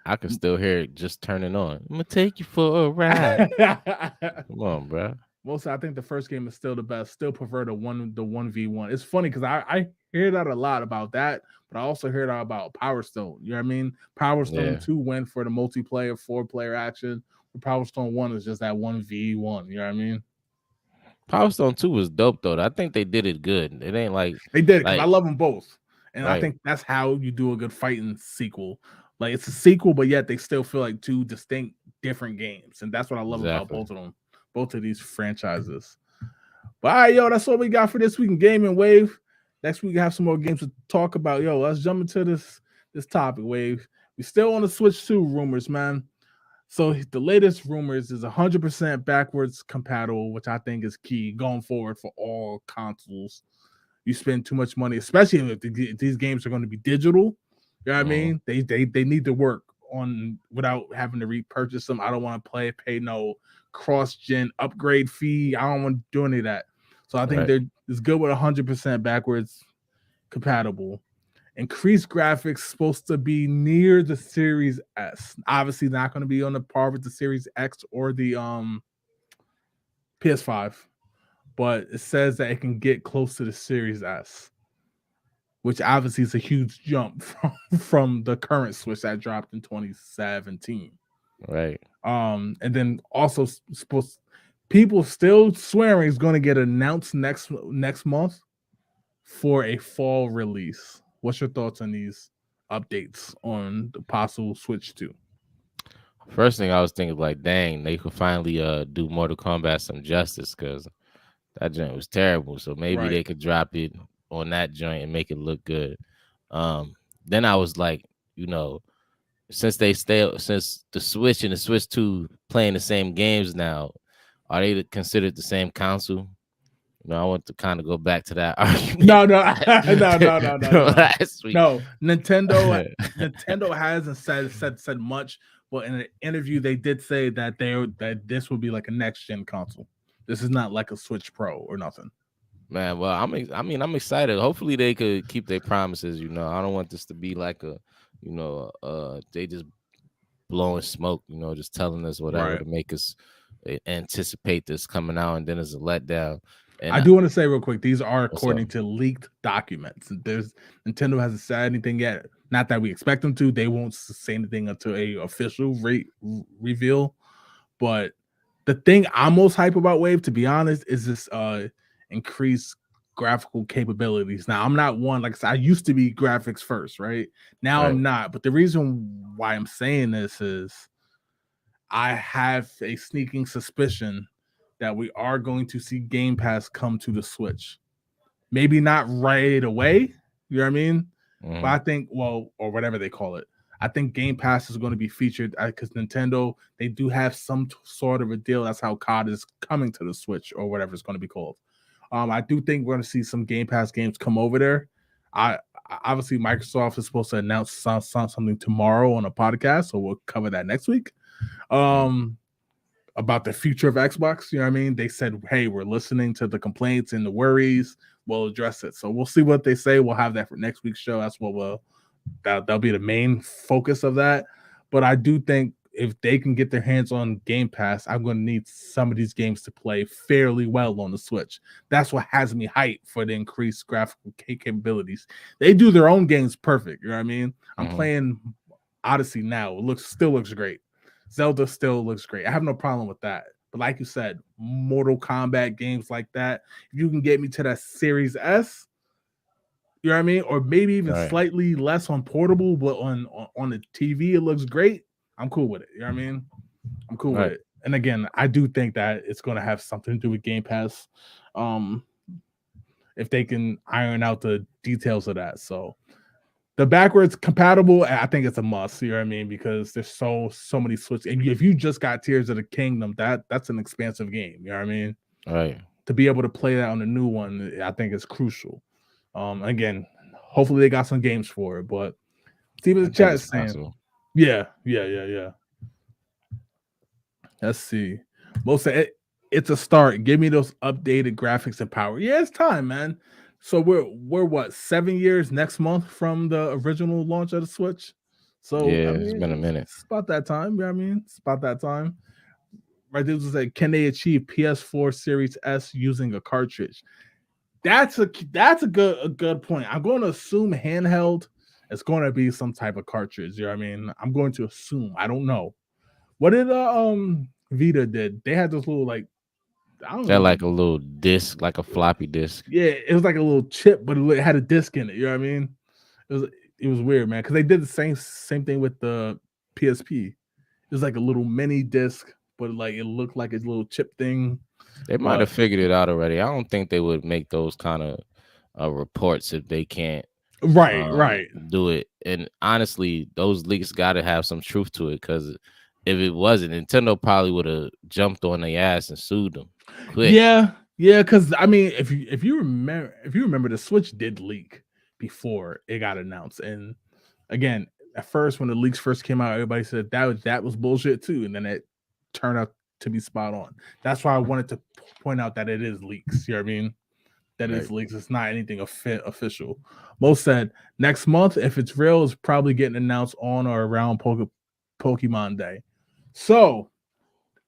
Speaker 2: I can still hear it just turning on. I'm gonna take you for a ride. Come on, bro.
Speaker 1: Mostly, I think the first game is still the best. Still prefer the 1v1. It's funny because I hear that a lot about that, but I also hear that about Power Stone. You know what I mean? Power Stone 2 went for the multiplayer, 4-player action. Power Stone 1 is just that 1v1. You know what I mean?
Speaker 2: Power Stone 2 was dope though. I think they did it good. It ain't like
Speaker 1: they did it because I love them both, and
Speaker 2: right.
Speaker 1: I think that's how you do a good fighting sequel. Like, it's a sequel, but yet they still feel like two distinct, different games, and that's what I love about both of them, both of these franchises. But all right, yo, that's all we got for this week in Gaming, Wave. Next week we have some more games to talk about. Yo, let's jump into this topic, Wave. We still on the Switch 2 rumors, man. So the latest rumors is 100% backwards compatible, which I think is key going forward for all consoles. You spend too much money, especially if these games are going to be digital. You know what I mean? They need to work on without having to repurchase them. I don't want to pay no cross-gen upgrade fee. I don't want to do any of that. So I think it's good with 100% backwards compatible. Increased graphics supposed to be near the Series S. Obviously not going to be on the par with the Series X or the PS5, but it says that it can get close to the Series S, which obviously is a huge jump from the current Switch that dropped in 2017.
Speaker 2: Right.
Speaker 1: And then also people still swearing it's going to get announced next month for a fall release. What's your thoughts on these updates on the possible Switch 2?
Speaker 2: First thing I was thinking, like, dang, they could finally do Mortal Kombat some justice, because that joint was terrible. So maybe they could drop it on that joint and make it look good. Then I was like, since the Switch and the Switch 2 playing the same games now, are they considered the same console? I want to kind of go back to that argument.
Speaker 1: No. Last week. No, Nintendo hasn't said much, but in an interview they did say that that this will be like a next gen console. This is not like a Switch Pro or nothing.
Speaker 2: Man, well, I'm excited. Hopefully they could keep their promises. I don't want this to be like they just blowing smoke. Just telling us whatever to make us anticipate this coming out, and then it's a letdown. And
Speaker 1: I do want to say real quick, these are according to leaked documents. Nintendo hasn't said anything yet. Not that we expect them to. They won't say anything until a official reveal. But the thing I'm most hype about, Wave, to be honest, is this increased graphical capabilities. Now, I'm not one, like I said, I used to be graphics first, right? Now I'm not. But the reason why I'm saying this is I have a sneaking suspicion that we are going to see Game Pass come to the Switch. Maybe not right away, you know what I mean? But I think, or whatever they call it, I think Game Pass is going to be featured because Nintendo, they do have some sort of a deal. That's how COD is coming to the Switch or whatever it's going to be called. I do think we're going to see some Game Pass games come over there. Obviously, Microsoft is supposed to announce something tomorrow on a podcast, so we'll cover that next week. About the future of Xbox, you know what I mean? They said, hey, we're listening to the complaints and the worries. We'll address it. So we'll see what they say. We'll have that for next week's show. That's what that'll be the main focus of that. But I do think if they can get their hands on Game Pass, I'm going to need some of these games to play fairly well on the Switch. That's what has me hyped for the increased graphical capabilities. They do their own games perfect. You know what I mean? I'm playing Odyssey now. It still looks great. Zelda still looks great. I have no problem with that. But like you said, Mortal Kombat games like that, if you can get me to that Series S, You know what I mean? Or maybe even
Speaker 2: Right.
Speaker 1: slightly less on portable, but on the TV it looks great. I'm cool with it. You know what I mean? I'm cool with
Speaker 2: Right.
Speaker 1: it. And again, I do think that it's going to have something to do with Game Pass. If they can iron out the details of that. So the backwards compatible, I think it's a must. You know what I mean? Because there's so many Switch. And if you just got Tears of the Kingdom, that's an expansive game. You know what I mean?
Speaker 2: Right.
Speaker 1: To be able to play that on the new one, I think is crucial. Again, hopefully they got some games for it. But see what
Speaker 2: I
Speaker 1: the
Speaker 2: think
Speaker 1: chat
Speaker 2: it's
Speaker 1: is saying.
Speaker 2: possible.
Speaker 1: Yeah. Let's see. Most of it, it's a start. Give me those updated graphics and power. Yeah, it's time, man. So we're what 7 years next month from the original launch of the Switch. So
Speaker 2: Yeah,
Speaker 1: I
Speaker 2: it's been a
Speaker 1: mean,
Speaker 2: minute.
Speaker 1: it's about that time. You know what I mean, it's about that time. Right, this was like, can they achieve PS4 Series S using a cartridge? That's a good point. I'm going to assume handheld. It's going to be some type of cartridge. You know what I mean? I'm going to assume. I don't know. What did Vita did? They had this little like I don't
Speaker 2: They're
Speaker 1: know.
Speaker 2: like a little disc, like a floppy disk.
Speaker 1: Yeah, it was like a little chip, but it had a disc in it. You know what I mean? It was weird, man. Because they did the same thing with the PSP. It was like a little mini disc, but like it looked like a little chip thing.
Speaker 2: They might have figured it out already. I don't think they would make those kind of reports if they can't
Speaker 1: Right.
Speaker 2: do it. And honestly, those leaks got to have some truth to it, because if it wasn't, Nintendo probably would have jumped on their ass and sued them quick.
Speaker 1: Yeah. Because I mean, if you remember, the Switch did leak before it got announced, and again, at first when the leaks first came out, everybody said that was bullshit too, and then it turned out to be spot on. That's why I wanted to point out that it is leaks. You know what I mean? That is leaks. It's not anything official. Most said next month, if it's real, it's probably getting announced on or around Pokemon Day. So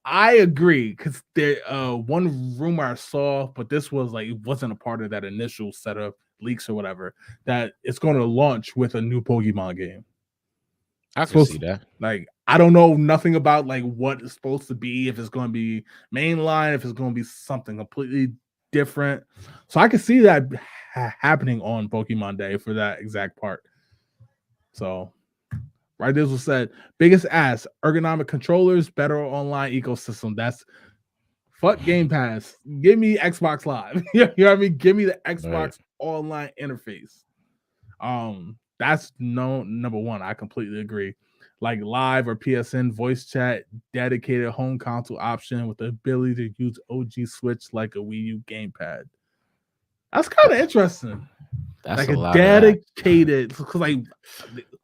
Speaker 1: I agree, because there one rumor I saw, but this was like it wasn't a part of that initial set of leaks or whatever, that it's going to launch with a new Pokemon game.
Speaker 2: I can see that.
Speaker 1: Like, I don't know nothing about like what it's supposed to be, if it's going to be mainline, if it's going to be something completely different. So I can see that happening on Pokemon Day for that exact part. So right, this was said, biggest ass, ergonomic controllers, better online ecosystem. That's fuck Game Pass. Give me Xbox Live. You know what I mean? Give me the Xbox online interface. That's number one. I completely agree. Like live or PSN voice chat, dedicated home console option with the ability to use OG Switch like a Wii U gamepad. That's kind of interesting.
Speaker 2: That's
Speaker 1: like
Speaker 2: a
Speaker 1: a
Speaker 2: lot
Speaker 1: dedicated, because like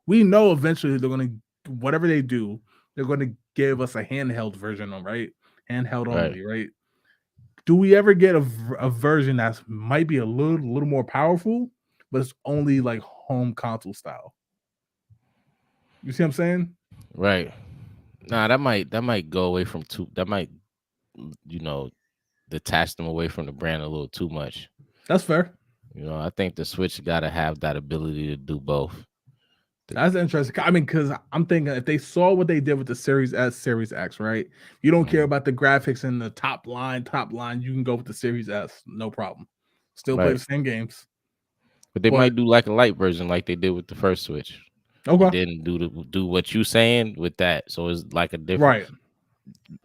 Speaker 1: we know eventually they're gonna, whatever they do, they're gonna give us a handheld version of, right? Handheld only, right? Do we ever get a version that might be a little more powerful, but it's only like home console style? You see what I'm saying?
Speaker 2: Right. Nah, that might go away from that might, detach them away from the brand a little too much.
Speaker 1: That's fair.
Speaker 2: I think the Switch got to have that ability to do both.
Speaker 1: That's interesting. I mean, because I'm thinking if they saw what they did with the Series S, Series X, right? You don't care about the graphics and the top line, you can go with the Series S, no problem. Still play the same games.
Speaker 2: But they might do like a light version like they did with the first Switch.
Speaker 1: Okay.
Speaker 2: And then do what you saying with that. So it's like a different.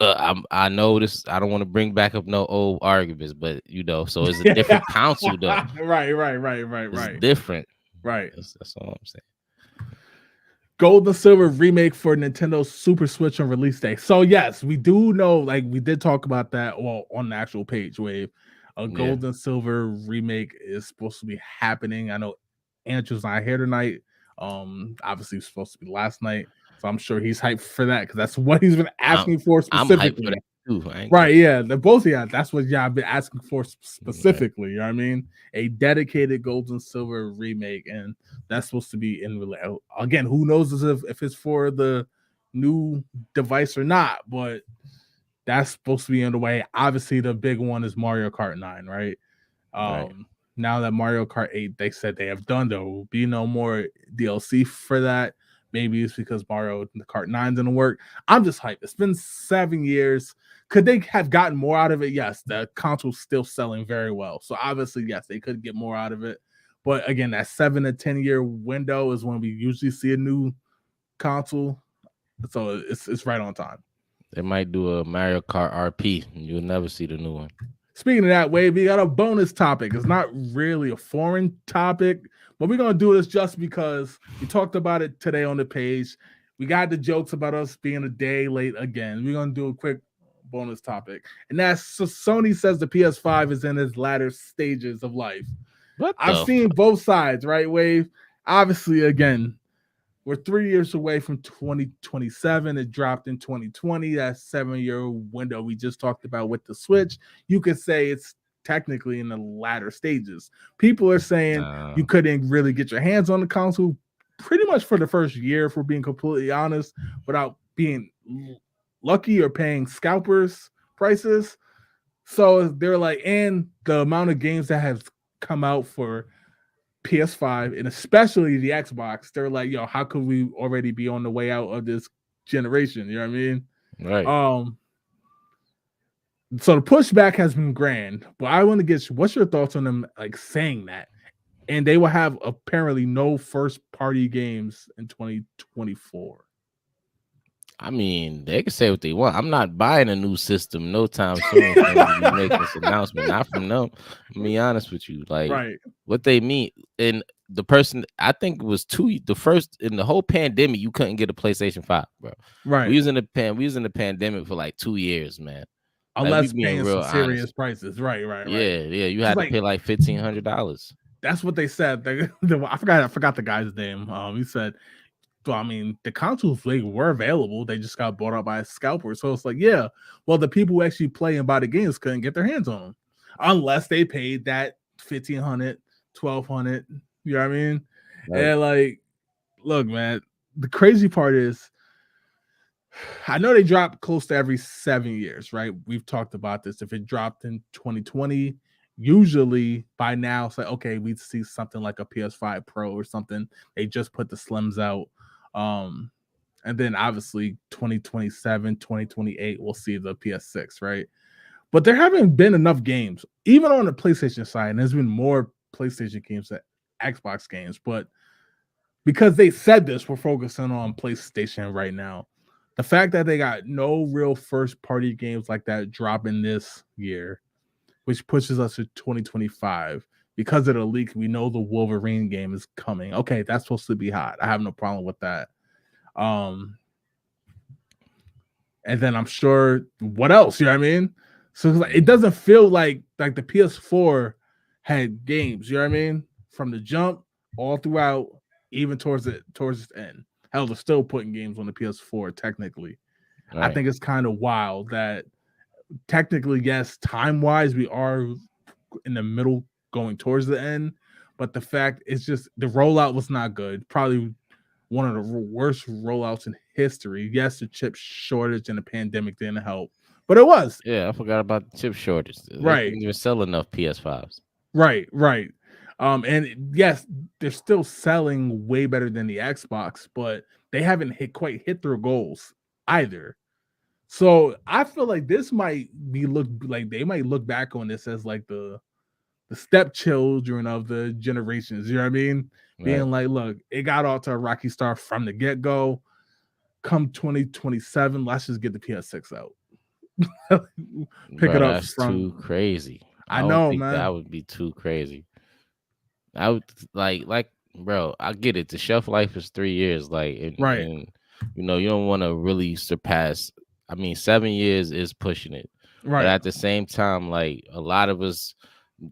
Speaker 1: Right.
Speaker 2: I know this. I don't want to bring back up no old arguments, but so it's a different console though.
Speaker 1: Right.
Speaker 2: It's different.
Speaker 1: Right.
Speaker 2: That's all I'm saying.
Speaker 1: Gold and Silver remake for Nintendo Super Switch on release day. So yes, we do know, like we did talk about that. Well, on the actual page, Wave, a Gold and Silver remake is supposed to be happening. I know Andrew's not here tonight. Obviously it's supposed to be last night, so I'm sure he's hyped for that, because that's what he's been asking for specifically.
Speaker 2: I'm hyped for that too.
Speaker 1: Right, yeah, they're both, that's what y'all been asking for specifically. You know what I mean? A dedicated Gold and Silver remake, and that's supposed to be in again. Who knows if it's for the new device or not? But that's supposed to be underway. Obviously, the big one is Mario Kart 9, right? Now that Mario Kart 8, they said they have done, there will be no more DLC for that. Maybe it's because Mario Kart 9 didn't work. I'm just hyped. It's been 7 years. Could they have gotten more out of it? Yes, the console's still selling very well. So obviously, yes, they could get more out of it. But again, that 7 to 10 year window is when we usually see a new console. So it's right on time.
Speaker 2: They might do a Mario Kart RP. You'll never see the new one.
Speaker 1: Speaking of that, Wave, we got a bonus topic. It's not really a foreign topic, but we're gonna do this just because we talked about it today on the page. We got the jokes about us being a day late again. We're gonna do a quick bonus topic, and that's so Sony says the PS5 is in its latter stages of life. I've seen both sides, right, Wave? Obviously, again, we're 3 years away from 2027. It dropped in 2020. That 7-year window we just talked about with the Switch. You could say it's technically in the latter stages. People are saying you couldn't really get your hands on the console pretty much for the first year, if we're being completely honest, without being lucky or paying scalpers prices. So they're like, and the amount of games that have come out for PS5 and especially the Xbox, they're like, yo, how could we already be on the way out of this generation? You know what I mean?
Speaker 2: Right.
Speaker 1: So the pushback has been grand, but I want to get what's your thoughts on them like saying that? And they will have apparently no first party games in 2024.
Speaker 2: I mean, they can say what they want. I'm not buying a new system no time soon. When you make this announcement, not from them. I'll be honest with you. Like,
Speaker 1: right.
Speaker 2: What they mean, and the person, I think it was the first in the whole pandemic, you couldn't get a PlayStation 5, bro.
Speaker 1: Right.
Speaker 2: We was in the pandemic for like 2 years, man.
Speaker 1: Unless like, paying some serious prices. Right.
Speaker 2: Yeah. You had to pay like $1,500.
Speaker 1: That's what they said. I forgot the guy's name. He said, well, I mean, the consoles they were available. They just got bought out by a scalper. So it's like, yeah, well, the people who actually play and buy the games couldn't get their hands on them unless they paid that $1,500, $1,200. You know what I mean? Right. And like, look, man, the crazy part is, I know they drop close to every 7 years, right? We've talked about this. If it dropped in 2020, usually by now it's like, okay, we'd see something like a PS5 Pro or something. They just put the slims out. And then obviously 2027, 2028, we'll see the PS6, right? But there haven't been enough games, even on the PlayStation side, and there's been more PlayStation games than Xbox games. But because they said this, we're focusing on PlayStation right now. The fact that they got no real first-party games like that dropping this year, which pushes us to 2025. Because of the leak, we know the Wolverine game is coming. Okay, that's supposed to be hot. I have no problem with that. And then I'm sure what else, you know what I mean? So it doesn't feel like the PS4 had games, you know what I mean? From the jump all throughout, even towards the end. Hell, they're still putting games on the PS4 technically. Right. I think it's kind of wild that technically, yes, time-wise, we are in the middle going towards the end, but the fact is just the rollout was not good. Probably one of the worst rollouts in history. Yes, the chip shortage and the pandemic didn't help, but it was.
Speaker 2: Yeah, I forgot about the chip shortage.
Speaker 1: Right.
Speaker 2: They didn't even sell enough PS5s.
Speaker 1: Right. And yes, they're still selling way better than the Xbox, but they haven't quite hit their goals either. So I feel like this might be they might look back on this as like the stepchildren of the generations. You know what I mean? Right. Being like, look, it got off to a rocky start from the get-go. Come 2027, let's just get the PS6 out. Pick it up.
Speaker 2: That's too crazy.
Speaker 1: I know, man.
Speaker 2: That would be too crazy. I would like, bro. I get it. The shelf life is 3 years. Right. And you don't want to really surpass. I mean, 7 years is pushing it. Right. But at the same time, like a lot of us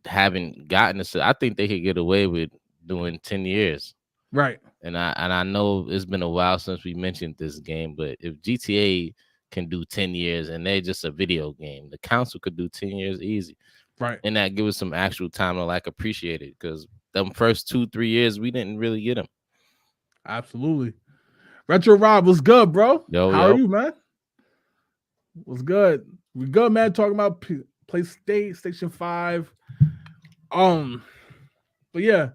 Speaker 2: haven't gotten this. I think they could get away with doing 10 years.
Speaker 1: Right.
Speaker 2: And I know it's been a while since we mentioned this game, but if GTA can do 10 years and they're just a video game, the console could do 10 years easy.
Speaker 1: Right.
Speaker 2: And that gives us some actual time to like appreciate it, because them first 2-3 years we didn't really get them.
Speaker 1: Absolutely. Retro Rob, what's good, bro? How are you, man? What's good? We good, man. Talking about PlayStation 5. But yeah.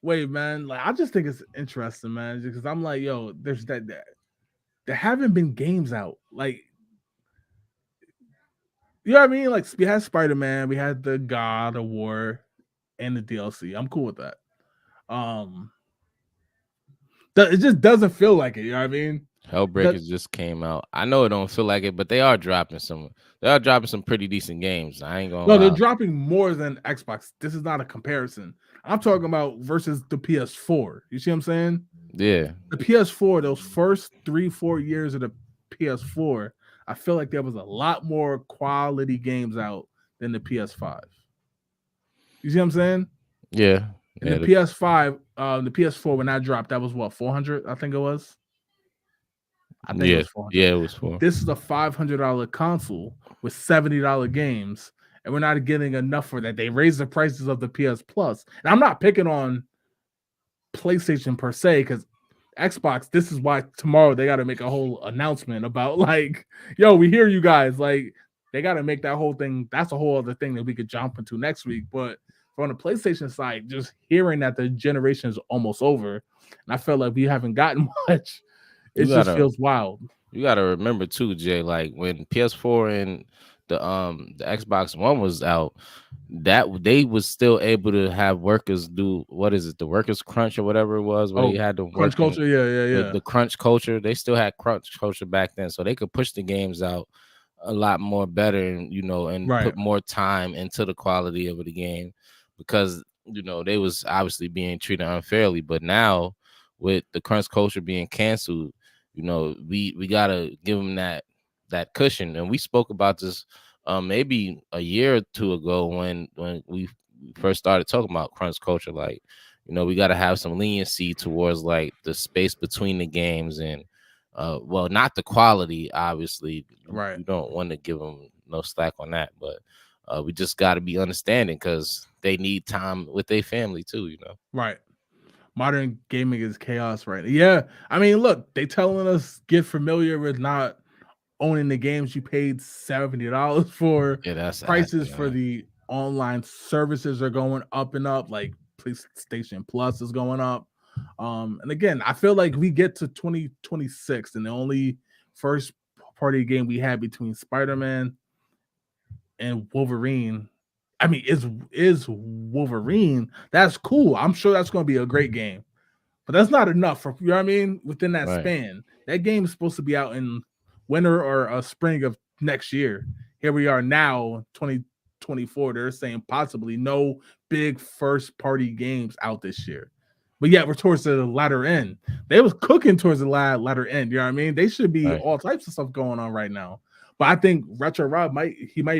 Speaker 1: Wait, man. Like, I just think it's interesting, man, because I'm like, yo, there's that there haven't been games out. Like, you know what I mean? Like, we had Spider-Man, we had the God of War, and the DLC. I'm cool with that. It just doesn't feel like it. You know what I mean?
Speaker 2: Hellbreakers just came out. I know it don't feel like it, but they are dropping some. They are dropping some pretty decent games. I ain't gonna lie.
Speaker 1: They're dropping more than Xbox. This is not a comparison. I'm talking about versus the PS4. You see what I'm saying?
Speaker 2: Yeah.
Speaker 1: The PS4, those first 3-4 years of the PS4, I feel like there was a lot more quality games out than the PS5. You see what I'm saying?
Speaker 2: Yeah.
Speaker 1: And the PS5, the PS4 when that dropped, that was what, 400? I think it was. I think it was 400.
Speaker 2: Yeah, it was 400.
Speaker 1: This is a $500 console with $70 games, and we're not getting enough for that. They raised the prices of the PS Plus, and I'm not picking on PlayStation per se because Xbox. This is why tomorrow they got to make a whole announcement about like, yo, we hear you guys. Like, they got to make that whole thing. That's a whole other thing that we could jump into next week. But on the PlayStation side, just hearing that the generation is almost over, and I felt like we haven't gotten much. It just feels wild.
Speaker 2: You gotta remember too, Jay. Like when PS4 and the Xbox One was out, that they was still able to have workers do what is it, the workers crunch or whatever it was, where you had the
Speaker 1: crunch culture. Yeah.
Speaker 2: The crunch culture. They still had crunch culture back then, so they could push the games out a lot more better, and put more time into the quality of the game because they was obviously being treated unfairly. But now with the crunch culture being canceled, we gotta give them that cushion. And we spoke about this maybe a year or two ago when we first started talking about crunch culture. Like, we gotta have some leniency towards like the space between the games and not the quality, obviously.
Speaker 1: Right.
Speaker 2: You don't want to give them no slack on that, but we just gotta be understanding because they need time with their family too,
Speaker 1: Right. Modern gaming is chaos right now. Yeah. I mean, look, they telling us get familiar with not owning the games you paid $70 for.
Speaker 2: Yeah, that's
Speaker 1: prices for the online services are going up and up. Like PlayStation Plus is going up. And again, I feel like we get to 2026 and the only first party game we had between Spider-Man and Wolverine. I mean, is Wolverine. That's cool. I'm sure that's going to be a great game. But that's not enough for, you know what I mean? Within that span. That game is supposed to be out in winter or spring of next year. Here we are now, 2024. They're saying possibly no big first party games out this year. But yet we're towards the latter end. They was cooking towards the latter end. You know what I mean? They should be all types of stuff going on right now. But I think Retro Rob might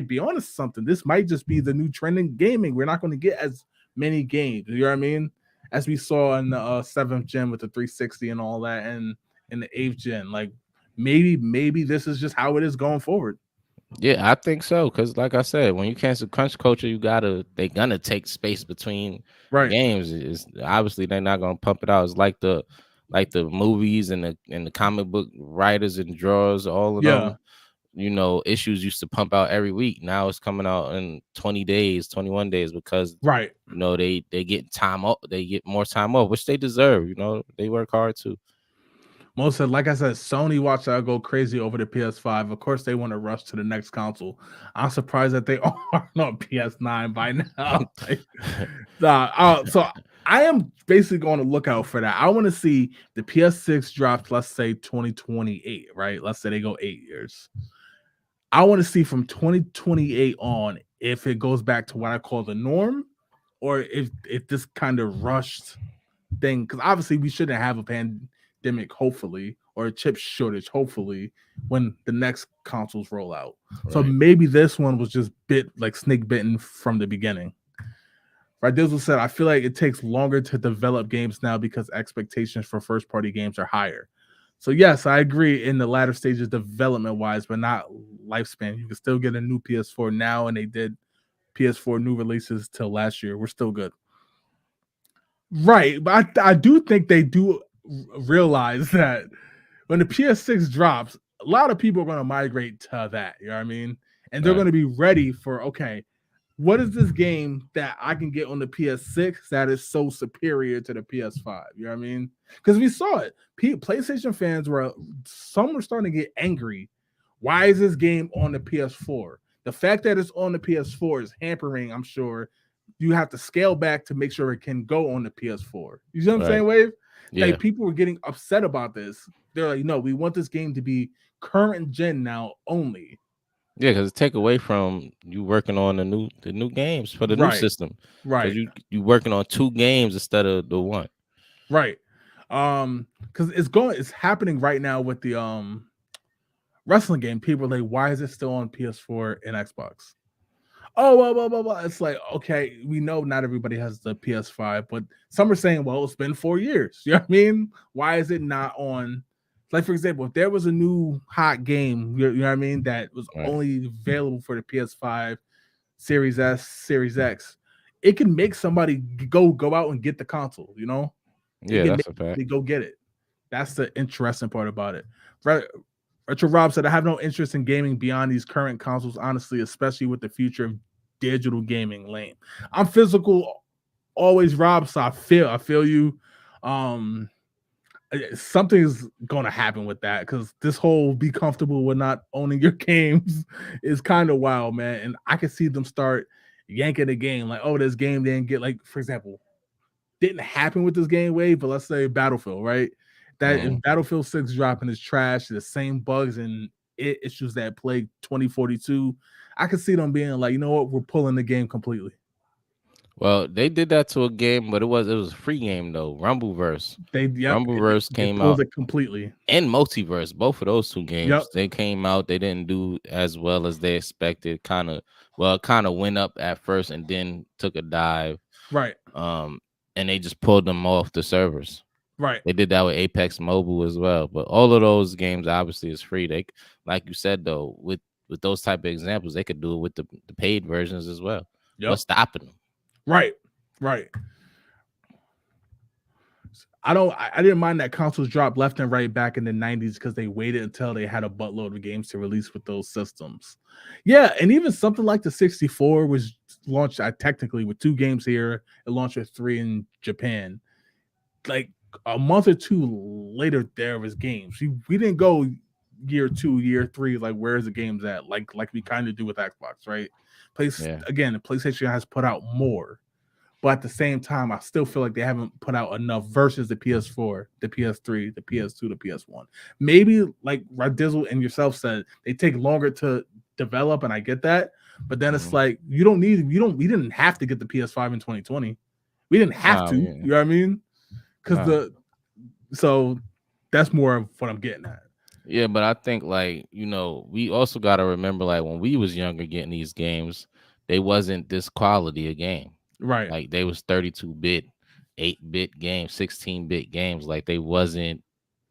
Speaker 1: be honest to something. This might just be the new trend in gaming. We're not going to get as many games. You know what I mean? As we saw in the 7th gen with the 360 and all that, and in the 8th gen. Like maybe this is just how it is going forward.
Speaker 2: Yeah, I think so. Because like I said, when you cancel crunch culture, they're gonna take space between games. It's obviously they're not gonna pump it out. It's like the movies and the comic book writers and drawers, all of them. Issues used to pump out every week. Now it's coming out in 20 days, 21 days because they get time off. They get more time off, which they deserve. They work hard too.
Speaker 1: Most said, like I said, Sony watched that go crazy over the PS5. Of course, they want to rush to the next console. I'm surprised that they are on PS9 by now. So I am basically going to look out for that. I want to see the PS6 drops, let's say 2028, right? Let's say they go 8 years. I want to see from 2028 on if it goes back to what I call the norm or if this kind of rushed thing, because obviously we shouldn't have a pandemic, hopefully, or a chip shortage, hopefully, when the next consoles roll out. So maybe this one was just snake bitten from the beginning. Right, Dizzle said, I feel like it takes longer to develop games now because expectations for first-party games are higher. So yes, I agree in the latter stages development-wise, but not lifespan. You can still get a new PS4 now, and they did PS4 new releases till last year. We're still good. Right, but I do think they do realize that when the PS6 drops, a lot of people are going to migrate to that. You know what I mean? And they're going to be ready for, okay, what is this game that I can get on the PS6 that is so superior to the PS5? You know what I mean? Because we saw it. PlayStation fans were starting to get angry. Why is this game on the PS4? The fact that it's on the PS4 is hampering, I'm sure, you have to scale back to make sure it can go on the PS4. You see what I'm
Speaker 2: Right.
Speaker 1: saying, Wave?
Speaker 2: Yeah.
Speaker 1: Like people were getting upset about this. They're like, no, we want this game to be current gen now only.
Speaker 2: Yeah, because it take away from you working on the new games for the new
Speaker 1: Right.
Speaker 2: system.
Speaker 1: Right.
Speaker 2: Because you working on 2 games instead of the one.
Speaker 1: Right. Because it's happening right now with the wrestling game. People are like, why is it still on PS4 and Xbox? Oh, well, blah, blah, blah. It's like, okay, we know not everybody has the PS5, but some are saying, well, it's been 4 years. You know what I mean? Why is it not on? Like, for example, if there was a new hot game, you know what I mean, that was
Speaker 2: Right.
Speaker 1: only available for the PS5, Series S, Series X, it can make somebody go out and get the console, you know?
Speaker 2: Yeah, that's a fact.
Speaker 1: They go get it. That's the interesting part about it. Right. Retro Rob said, I have no interest in gaming beyond these current consoles, honestly, especially with the future of digital gaming. Lame. I'm physical always, Rob, so I feel you. Something's gonna happen with that because this whole be comfortable with not owning your games is kind of wild, man. And I can see them start yanking the game, like, oh, this game didn't get, like, for example, didn't happen with this game Wave, but let's say Battlefield, right? That if Battlefield 6 dropping is trash, the same bugs and issues that plagued 2042, I could see them being like, you know what, we're pulling the game completely.
Speaker 2: Well, they did that to a game, but it was a free game though. Rumbleverse. Rumbleverse came out
Speaker 1: it completely.
Speaker 2: And Multiverse. Both of those 2 games, they came out. They didn't do as well as they expected. Kind of went up at first and then took a dive.
Speaker 1: Right.
Speaker 2: And they just pulled them off the servers.
Speaker 1: Right.
Speaker 2: They did that with Apex Mobile as well. But all of those games obviously is free. They, like you said though, with those type of examples, they could do it with the paid versions as well. What's stopping them?
Speaker 1: Right. I didn't mind that consoles dropped left and right back in the 90s because they waited until they had a buttload of games to release with those systems. Yeah, and even something like the 64 was launched technically with 2 games here. It launched with 3 in Japan. Like a month or 2 later, there was games. We didn't go year 2, year 3, like where's the games at? Like we kind of do with Xbox, right? Again, the PlayStation has put out more, but at the same time, I still feel like they haven't put out enough versus the PS4, the PS3, the PS2, the PS1. Maybe like Radizzle and yourself said, they take longer to develop, and I get that. But then it's like we didn't have to get the PS5 in 2020. We didn't have to. You know what I mean? Because so that's more of what I'm getting at.
Speaker 2: Yeah, but I think, like, you know, we also got to remember, like, when we was younger getting these games, they wasn't this quality of game.
Speaker 1: Right.
Speaker 2: Like, they was 32-bit, 8-bit games, 16-bit games. Like, they wasn't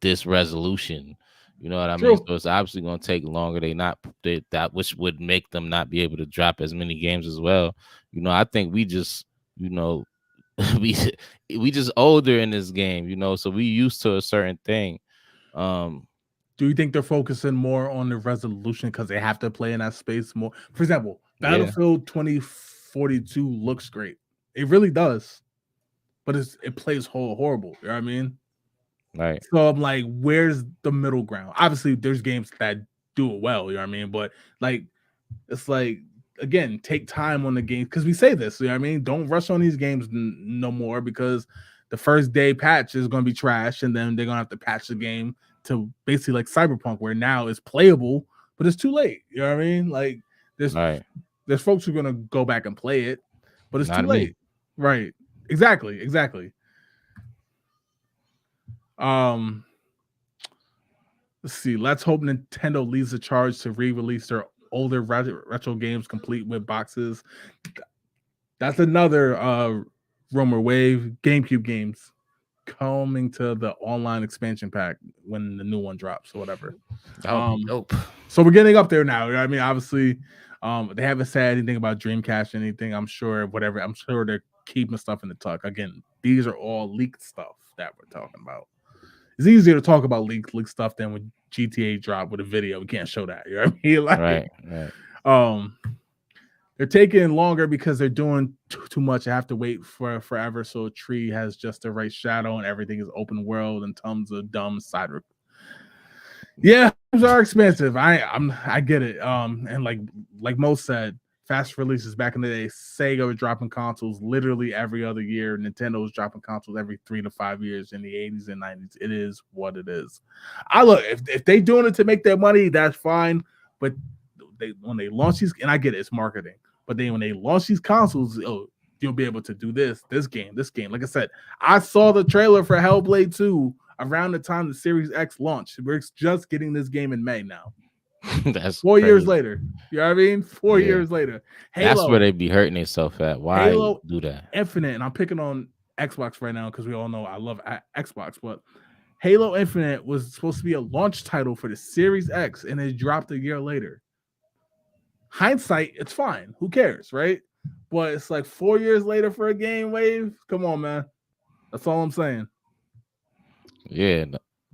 Speaker 2: this resolution. You know what I mean? So it's obviously going to take longer. That which would make them not be able to drop as many games as well. You know, I think we just, you know, we just older in this game, you know, so we used to a certain thing.
Speaker 1: Do you think they're focusing more on the resolution because they have to play in that space more? For example, Battlefield 2042 looks great. It really does. But it plays horrible. You know what I mean?
Speaker 2: Right.
Speaker 1: So I'm like, where's the middle ground? Obviously, there's games that do it well, you know what I mean? But like, it's like, again, take time on the game. Because we say this, you know what I mean? Don't rush on these games no more because the first day patch is going to be trash. And then they're going to have to patch the game to basically like Cyberpunk, where now it's playable, but it's too late. You know what I mean? Like there's folks who are gonna go back and play it, but it's too late. Right. Exactly. Let's see. Let's hope Nintendo leads the charge to re-release their older retro games complete with boxes. That's another rumor wave. GameCube games coming to the online expansion pack when the new one drops or whatever.
Speaker 2: Dope.
Speaker 1: So we're getting up there now. I mean, obviously, they haven't said anything about Dreamcast or anything. I'm sure they're keeping stuff in the tuck. Again, these are all leaked stuff that we're talking about. It's easier to talk about leaked stuff than when GTA dropped with a video. We can't show that. You know what I mean? Like,
Speaker 2: right.
Speaker 1: They're taking longer because they're doing too much. I have to wait for forever. So a tree has just the right shadow and everything is open world and tons of dumb side. Yeah, games are expensive. I get it. And like Mo said, fast releases back in the day. Sega was dropping consoles literally every other year. Nintendo was dropping consoles every 3 to 5 years in the 80s and 90s. It is what it is. I look, if they doing it to make their money, that's fine. But when they launch these, and I get it, it's marketing. But then when they launch these consoles, you'll be able to do this game. Like I said, I saw the trailer for Hellblade 2 around the time the Series X launched. We're just getting this game in May now.
Speaker 2: That's
Speaker 1: 4
Speaker 2: crazy.
Speaker 1: years later. You know what I mean? 4 years later.
Speaker 2: Halo, that's where they be hurting themselves at. Why Halo do that?
Speaker 1: Infinite, and I'm picking on Xbox right now because we all know I love Xbox, but Halo Infinite was supposed to be a launch title for the Series X, and it dropped a year later. Hindsight, it's fine. Who cares, right? But it's like 4 years later for a game, Wave. Come on, man. That's all I'm saying.
Speaker 2: Yeah,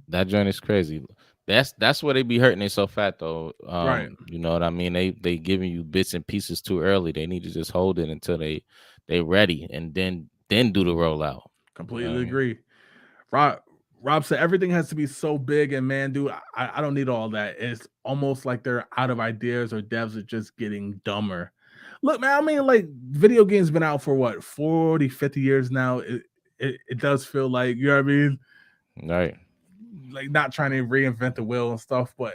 Speaker 2: that joint is crazy. That's where they be hurting themselves at, though.
Speaker 1: Right.
Speaker 2: You know what I mean? They giving you bits and pieces too early. They need to just hold it until they ready, and then do the rollout.
Speaker 1: Completely agree. Rob said everything has to be so big, and man, dude, I don't need all that. It's almost like they're out of ideas, or devs are just getting dumber. Look, man, I mean, like, video games been out for what, 40, 50 years now. It does feel like, you know what I mean?
Speaker 2: Right.
Speaker 1: Like, not trying to reinvent the wheel and stuff, but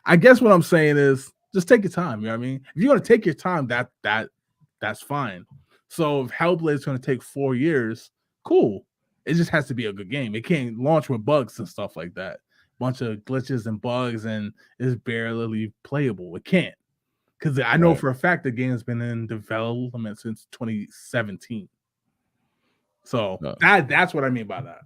Speaker 1: I guess what I'm saying is just take your time. You know what I mean? If you're gonna take your time, that's fine. So if Hellblade is gonna take 4 years, cool. It just has to be a good game. It can't launch with bugs and stuff like that. Bunch of glitches and bugs, and it's barely playable. It can't. Because I know for a fact the game's been in development since 2017. So that's what I mean by that.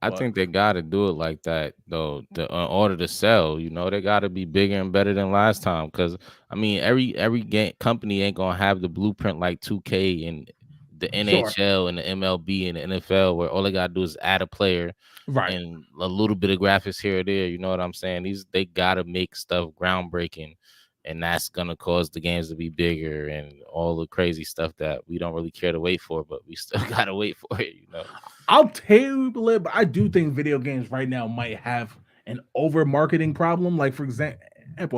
Speaker 2: I think they got to do it like that, though. In order to sell, you know, they got to be bigger and better than last time. Because I mean, every game company ain't gonna have the blueprint like 2K and the NHL and the MLB and the NFL, where all they gotta do is add a player,
Speaker 1: right,
Speaker 2: and a little bit of graphics here or there. You know what I'm saying? They gotta make stuff groundbreaking, and that's gonna cause the games to be bigger and all the crazy stuff that we don't really care to wait for, but we still gotta wait for it. You know,
Speaker 1: I'll table it, but I do think video games right now might have an over marketing problem. Like, for example,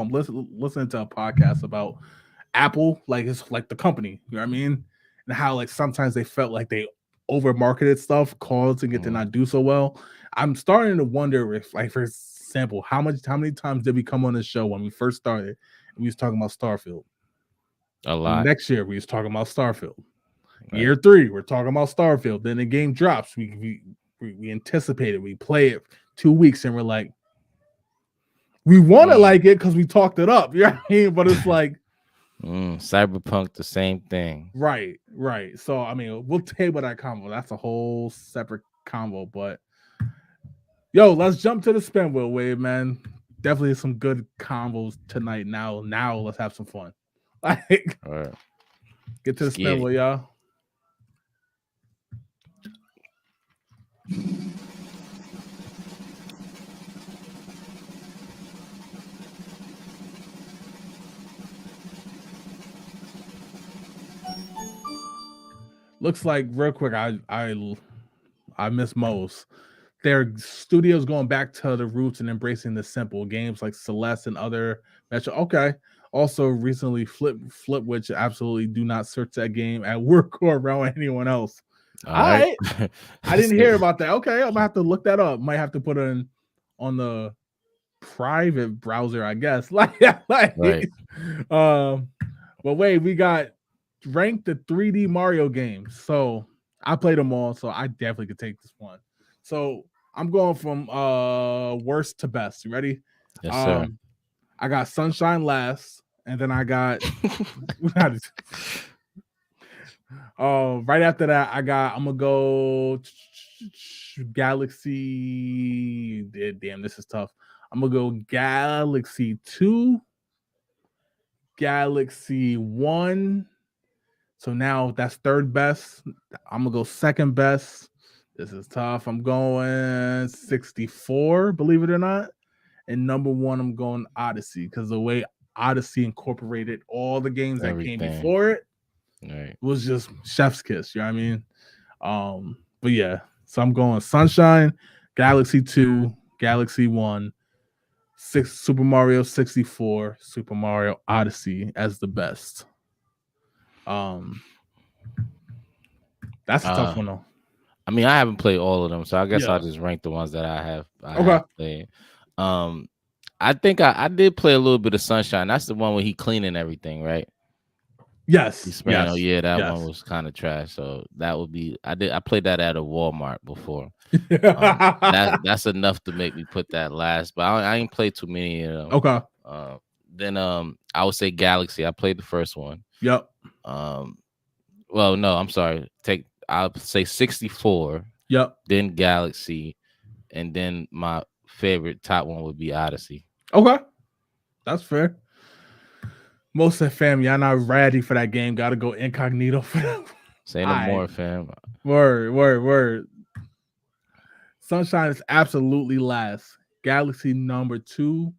Speaker 1: I'm listening to a podcast about Apple, like it's like the company. You know what I mean? And how like sometimes they felt like they over marketed stuff, causing it to not do so well. I'm starting to wonder if, like, for example, how many times did we come on this show when we first started and we was talking about Starfield?
Speaker 2: A lot.
Speaker 1: Next year we was talking about Starfield. Right. Year 3, we're talking about Starfield. Then the game drops. We anticipate it. We play it 2 weeks and we're like, we want to like it because we talked it up. You know what I mean? But it's like
Speaker 2: Cyberpunk, the same thing.
Speaker 1: Right. So I mean, we'll table that combo. That's a whole separate combo. But yo, let's jump to the spin wheel, Wave, man. Definitely some good combos tonight. Now let's have some fun. Like,
Speaker 2: all right.
Speaker 1: Get to the spin wheel, y'all. Looks like real quick, I miss most. Their studios going back to the roots and embracing the simple games like Celeste and other Metro. Okay. Also recently Flip, which absolutely do not search that game at work or around anyone else. All right. I didn't hear about that. Okay, I'm gonna have to look that up. Might have to put it on the private browser, I guess. Right. But wait, we got ranked the 3D Mario games. So I played them all, so I definitely could take this one. So I'm going from worst to best. You ready?
Speaker 2: Yes, sir.
Speaker 1: I got Sunshine last, and then I got right after that, I'm gonna go Galaxy. Damn, this is tough. I'm gonna go Galaxy 2, Galaxy 1. So now that's third best. I'm gonna go second best. This is tough. I'm going 64, believe it or not. And number 1, I'm going Odyssey, because the way Odyssey incorporated all the games that came before it was just chef's kiss. You know what I mean? But yeah, so I'm going Sunshine, Galaxy 2, Galaxy 1, Super Mario 64, Super Mario Odyssey as the best. That's a tough
Speaker 2: Uh,
Speaker 1: one though.
Speaker 2: I mean, I haven't played all of them, so I guess
Speaker 1: Yeah.
Speaker 2: I'll just rank the ones that I have
Speaker 1: Okay.
Speaker 2: played. I think I did play a little bit of Sunshine. That's the one where he cleaning everything, right?
Speaker 1: Yes.
Speaker 2: He's spraying. Oh yeah, that
Speaker 1: yes.
Speaker 2: one was kind of trash. So that would be. I played that at a Walmart before. That's enough to make me put that last. But I ain't played too many of them.
Speaker 1: Okay.
Speaker 2: Then I would say Galaxy. I played the first one.
Speaker 1: Yep.
Speaker 2: Well, no, I'm sorry. I'll say 64.
Speaker 1: Yep.
Speaker 2: Then Galaxy, and then my favorite top one would be Odyssey.
Speaker 1: Okay, that's fair. Most of the fam, y'all not ready for that game. Got to go incognito for that.
Speaker 2: Say no more, fam.
Speaker 1: Word. Sunshine is absolutely last. Galaxy number 2.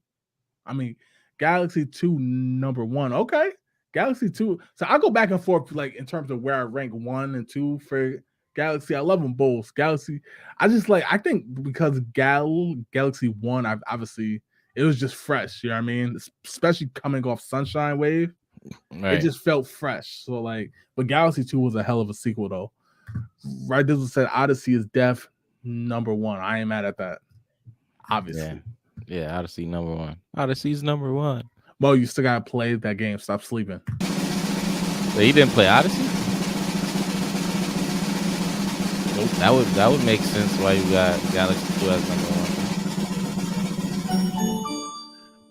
Speaker 1: I mean, Galaxy 2 number 1. Okay, Galaxy 2. So I go back and forth like in terms of where I rank 1 and 2 for Galaxy. I love them both. Galaxy, I think because Galaxy 1, I've obviously it was just fresh, you know what I mean? Especially coming off Sunshine Wave. Right. It just felt fresh. So like, but Galaxy 2 was a hell of a sequel though. Right, Dizzle said Odyssey is def number 1. I ain't mad at that. Obviously.
Speaker 2: Yeah, Odyssey number 1. Odyssey's number 1.
Speaker 1: Mo, you still gotta play that game. Stop sleeping.
Speaker 2: So he didn't play Odyssey? Nope. That would make sense why you got Galaxy 2 as number 1.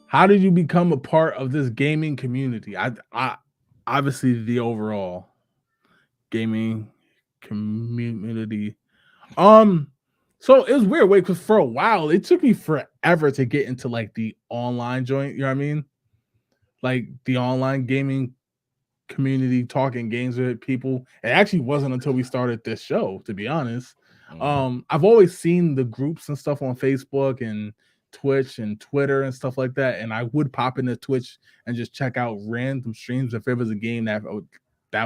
Speaker 1: How did you become a part of this gaming community? I obviously the overall gaming community. So it was weird because for a while it took me forever to get into like the online joint, you know what I mean? Like the online gaming community, talking games with people. It actually wasn't until we started this show, to be honest. I've always seen the groups and stuff on Facebook and Twitch and Twitter and stuff like that, and I would pop into Twitch and just check out random streams if it was a game that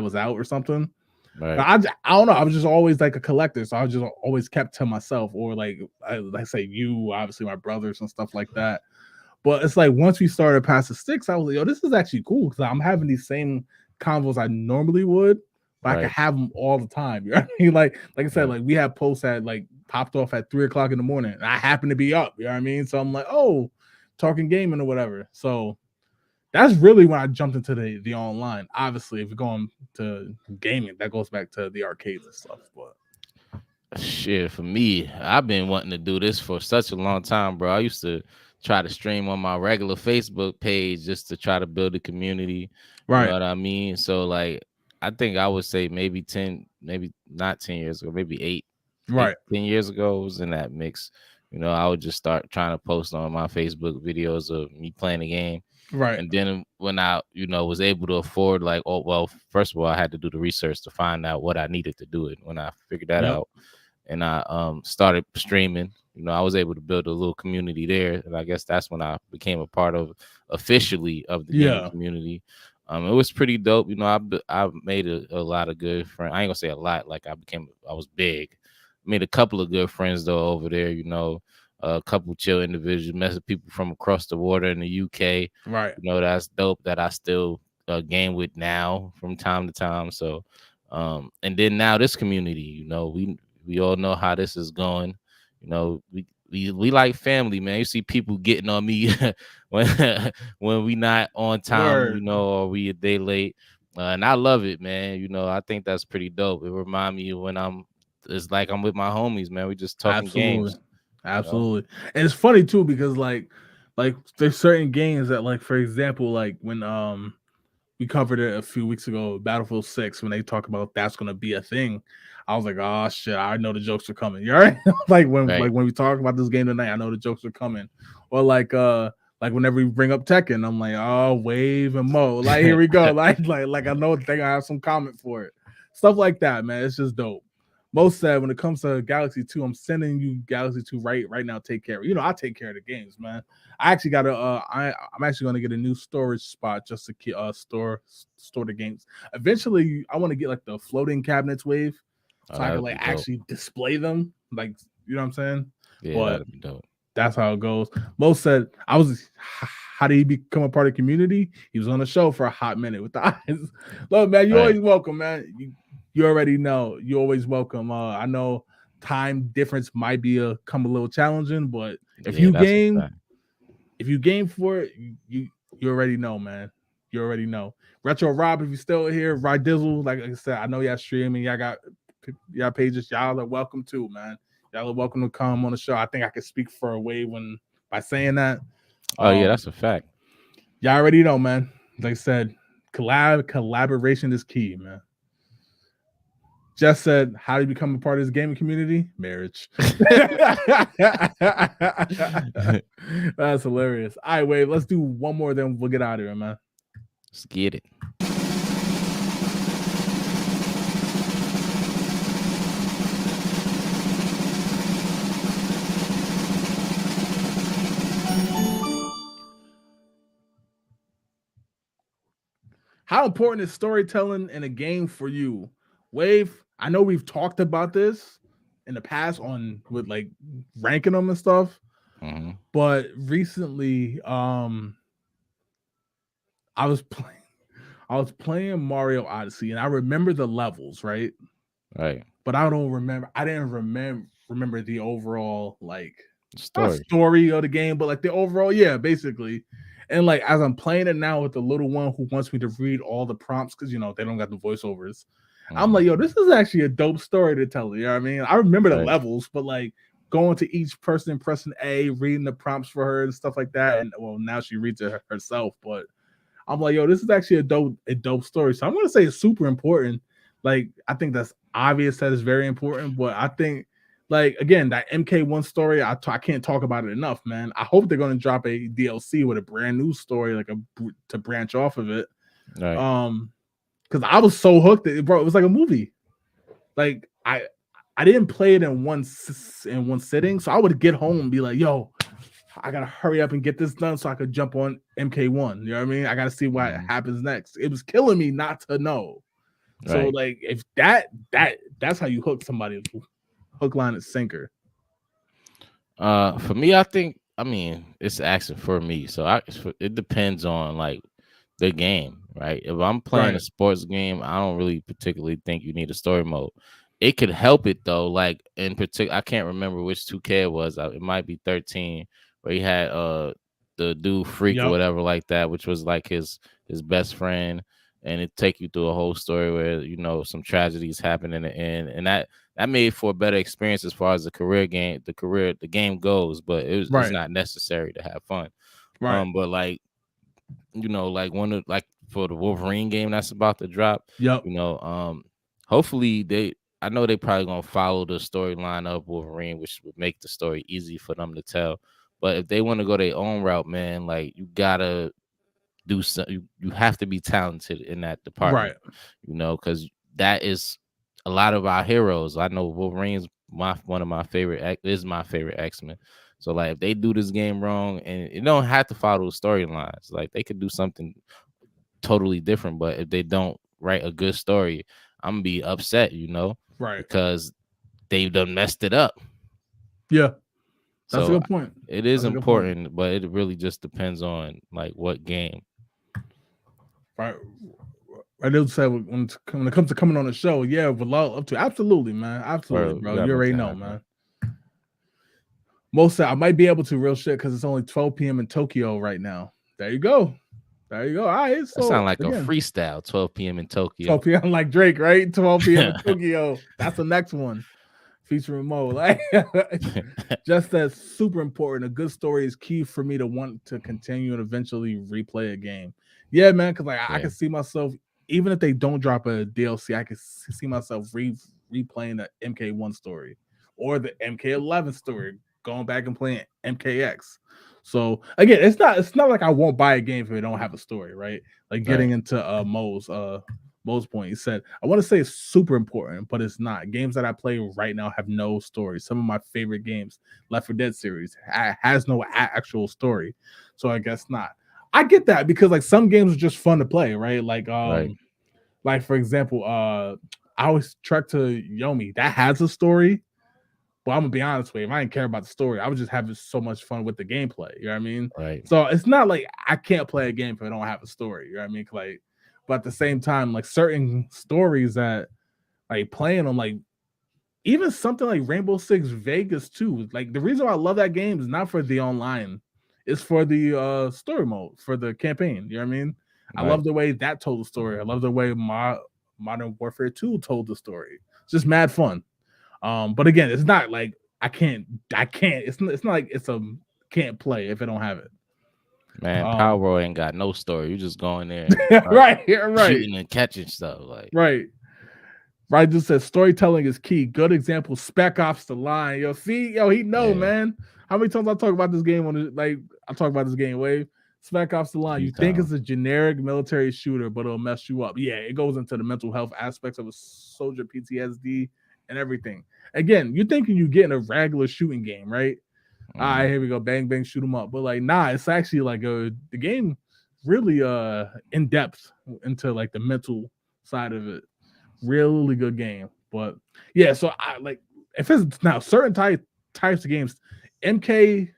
Speaker 1: was out or something. Right. I don't know. I was just always like a collector, so I was just always kept to myself, or like I say, you obviously my brothers and stuff like that. But it's like once we started past the sticks, I was like, yo, this is actually cool because I'm having these same convos I normally would, but I can have them all the time. You know what I mean? Like I said, like we have posts that like popped off at 3:00 in the morning, and I happen to be up. You know what I mean? So I'm like, oh, talking gaming or whatever. So that's really when I jumped into the online. Obviously, if you're going to gaming, that goes back to the arcades and stuff. But
Speaker 2: shit, for me, I've been wanting to do this for such a long time, bro. I used to try to stream on my regular Facebook page just to try to build a community. Right. You know what I mean? So like, I think I would say maybe 10, maybe not 10 years ago, maybe 8. Right. 10 years ago, I was in that mix. You know, I would just start trying to post on my Facebook videos of me playing the game. Right. And then when I, was able to afford, like, oh, well, first of all, I had to do the research to find out what I needed to do it. When I figured that out and I started streaming, I was able to build a little community there. And I guess that's when I became a part of officially of the gaming community. It was pretty dope. I made a lot of good friends. I ain't gonna say a lot. Like I was big. Made a couple of good friends though over there. A couple chill individuals, met with people from across the water in the UK. Right. That's dope that I still game with now from time to time. So, and then now this community, we all know how this is going. We like family, man. You see people getting on me when we not on time, or we a day late. And I love it, man. I think that's pretty dope. It remind me when it's like I'm with my homies, man. We just talking games.
Speaker 1: Absolutely. And it's funny too, because like there's certain games that, like, for example, like when we covered it a few weeks ago, Battlefield 6, when they talk about that's gonna be a thing. I was like, oh shit, I know the jokes are coming. You all right? like when we talk about this game tonight, I know the jokes are coming. Or like whenever we bring up Tekken, I'm like, oh, Wave and Mo. Like, here we go. like I know they're gonna have some comment for it. Stuff like that, man. It's just dope. Most said when it comes to Galaxy 2, I'm sending you Galaxy 2 right now. Take care. I take care of the games, man. I actually got I'm actually gonna get a new storage spot just to store the games. Eventually, I want to get like the floating cabinets Wave, so I can like actually display them. Like, you know what I'm saying?
Speaker 2: Yeah, that'd be dope.
Speaker 1: That's how it goes. Mo said, how did he become a part of the community? He was on the show for a hot minute with the eyes. Look, man, you
Speaker 2: Right.
Speaker 1: always welcome, man. You already know. You always welcome. I know time difference might be come a little challenging, but if you game for it, you already know, man. You already know. Retro Rob, if you're still here, Ride Dizzle, like I said, I know y'all streaming, y'all got y'all pages, y'all are welcome too, man. Y'all are welcome to come on the show. I think I can speak for a way by saying that.
Speaker 2: Oh yeah, that's a fact.
Speaker 1: Y'all already know, man. Like I said, collaboration is key, man. Jess said, how do you become a part of this gaming community? Marriage. That's hilarious. All right, Wave, let's do one more, then we'll get out of here, man.
Speaker 2: Let's get it.
Speaker 1: How important is storytelling in a game for you? Wave, I know we've talked about this in the past with like ranking them and stuff, but recently, I was playing Mario Odyssey, and I remember the levels, right?
Speaker 2: Right.
Speaker 1: But I didn't remember the overall like
Speaker 2: story
Speaker 1: of the game, but like the overall, yeah, basically. And like as I'm playing it now with the little one who wants me to read all the prompts because they don't got the voiceovers. I'm like, yo, this is actually a dope story to tell. You know what I mean? I remember the levels, but like going to each person, pressing A, reading the prompts for her and stuff like that. And well, now she reads it herself, but I'm like, yo, this is actually a dope story. So I'm gonna say it's super important. Like, I think that's obvious that it's very important, but I think, like, again, that MK1 story, I can't talk about it enough, man. I hope they're gonna drop a DLC with a brand new story, like to branch off of it.
Speaker 2: Right.
Speaker 1: Because I was so hooked, bro. It was like a movie. Like I didn't play it in one sitting, so I would get home and be like, yo, I gotta hurry up and get this done so I could jump on MK1. You know what I mean? I gotta see what happens next. It was killing me not to know. Right. So like, if that's how you hook somebody, hook, line, and sinker.
Speaker 2: For me, I mean, it's actually for me. So it depends on like the game, right? If I'm playing a sports game, I don't really particularly think you need a story mode. It could help it though. Like in particular, I can't remember which 2K it was. It might be 13, where he had the dude Freak or whatever like that, which was like his best friend, and it take you through a whole story where some tragedies happen in the end, and that made for a better experience as far as the game goes. But it's not necessary to have fun.
Speaker 1: Right.
Speaker 2: But like like for the Wolverine game that's about to drop.
Speaker 1: Yep.
Speaker 2: Hopefully I know they probably gonna follow the storyline of Wolverine, which would make the story easy for them to tell. But if they want to go their own route, man, like you gotta do something. You have to be talented in that department, because that is a lot of our heroes. I know Wolverine's one of my favorite X-Men. So like if they do this game wrong, and it don't have to follow the storylines, like they could do something totally different. But if they don't write a good story, I'm gonna be upset,
Speaker 1: right?
Speaker 2: Because they've done messed it up.
Speaker 1: Yeah, that's a good point.
Speaker 2: It is important, but it really just depends on like what game.
Speaker 1: Right. I did say when it comes to coming on the show, yeah, would love up to absolutely, man, absolutely, bro. You already know, man. Most I might be able to real shit because it's only 12 p.m. in Tokyo right now. There you go. All right. So
Speaker 2: that sound like a freestyle. 12 p.m. in Tokyo.
Speaker 1: 12 p.m. like Drake, right? 12 p.m. in Tokyo. That's the next one. Featuring Mo. Like, just that's super important. A good story is key for me to want to continue and eventually replay a game. Yeah, man, because like I can see myself, even if they don't drop a DLC, I can see myself replaying the MK1 story or the MK11 story, going back and playing MKX. So again, it's not like I won't buy a game if it don't have a story, right? Like getting into Mo's point, he said, I want to say it's super important, but it's not. Games that I play right now have no story. Some of my favorite games, Left 4 Dead series, has no actual story. So I guess not. I get that because like some games are just fun to play, right? Like like for example, I always Trek to Yomi that has a story, But I'm gonna be honest with you, if I didn't care about the story, I was just having so much fun with the gameplay. You know what I mean?
Speaker 2: Right.
Speaker 1: So it's not like I can't play a game if I don't have a story. You know what I mean? Like, but at the same time, like certain stories that like playing them, like even something like Rainbow Six Vegas too. Like the reason why I love that game is not for the online, it's for the story mode, for the campaign. You know what I mean? I love the way that told the story. I love the way Modern Warfare 2 told the story. It's just mad fun. But again, it's not like I can't. It's not like it's a can't play if I don't have it.
Speaker 2: Man, Power World ain't got no story. You just going there,
Speaker 1: right,
Speaker 2: shooting and catching stuff, like
Speaker 1: right. Just says storytelling is key. Good example. Spec Ops: The Line. Yo, see, he know, man. How many times I talk about this game I talk about this game, Wave. Spec Ops: The Line. You think it's a generic military shooter, but it'll mess you up. Yeah, it goes into the mental health aspects of a soldier PTSD and everything. Again, you're thinking you're getting a regular shooting game, right? All right, here we go. Bang, bang, shoot them up. But like, nah, it's actually like the game really in depth into like the mental side of it. Really good game. But yeah, so I like if it's now certain types of games, MK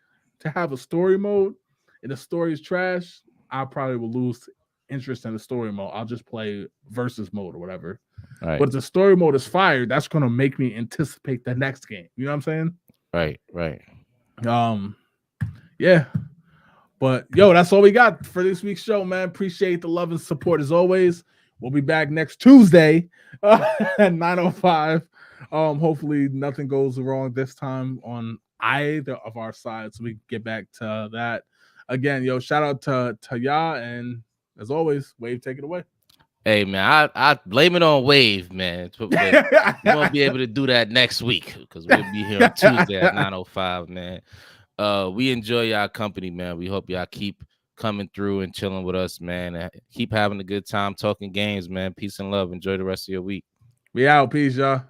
Speaker 1: to have a story mode and the story is trash, I probably will lose interest in the story mode. I'll just play versus mode or whatever. Right. But if the story mode is fire, that's gonna make me anticipate the next game. You know what I'm saying?
Speaker 2: Right.
Speaker 1: Yeah. But yo, that's all we got for this week's show, man. Appreciate the love and support as always. We'll be back next Tuesday at 9:05. Hopefully nothing goes wrong this time on either of our sides, so we can get back to that. Again, yo, shout out to y'all, and as always, Wave, take it away.
Speaker 2: Hey man, I blame it on Wave, man. We won't be able to do that next week because we'll be here on Tuesday at 9:05, man. We enjoy y'all company, man. We hope y'all keep coming through and chilling with us, man. And keep having a good time talking games, man. Peace and love. Enjoy the rest of your week.
Speaker 1: We out. Peace, y'all.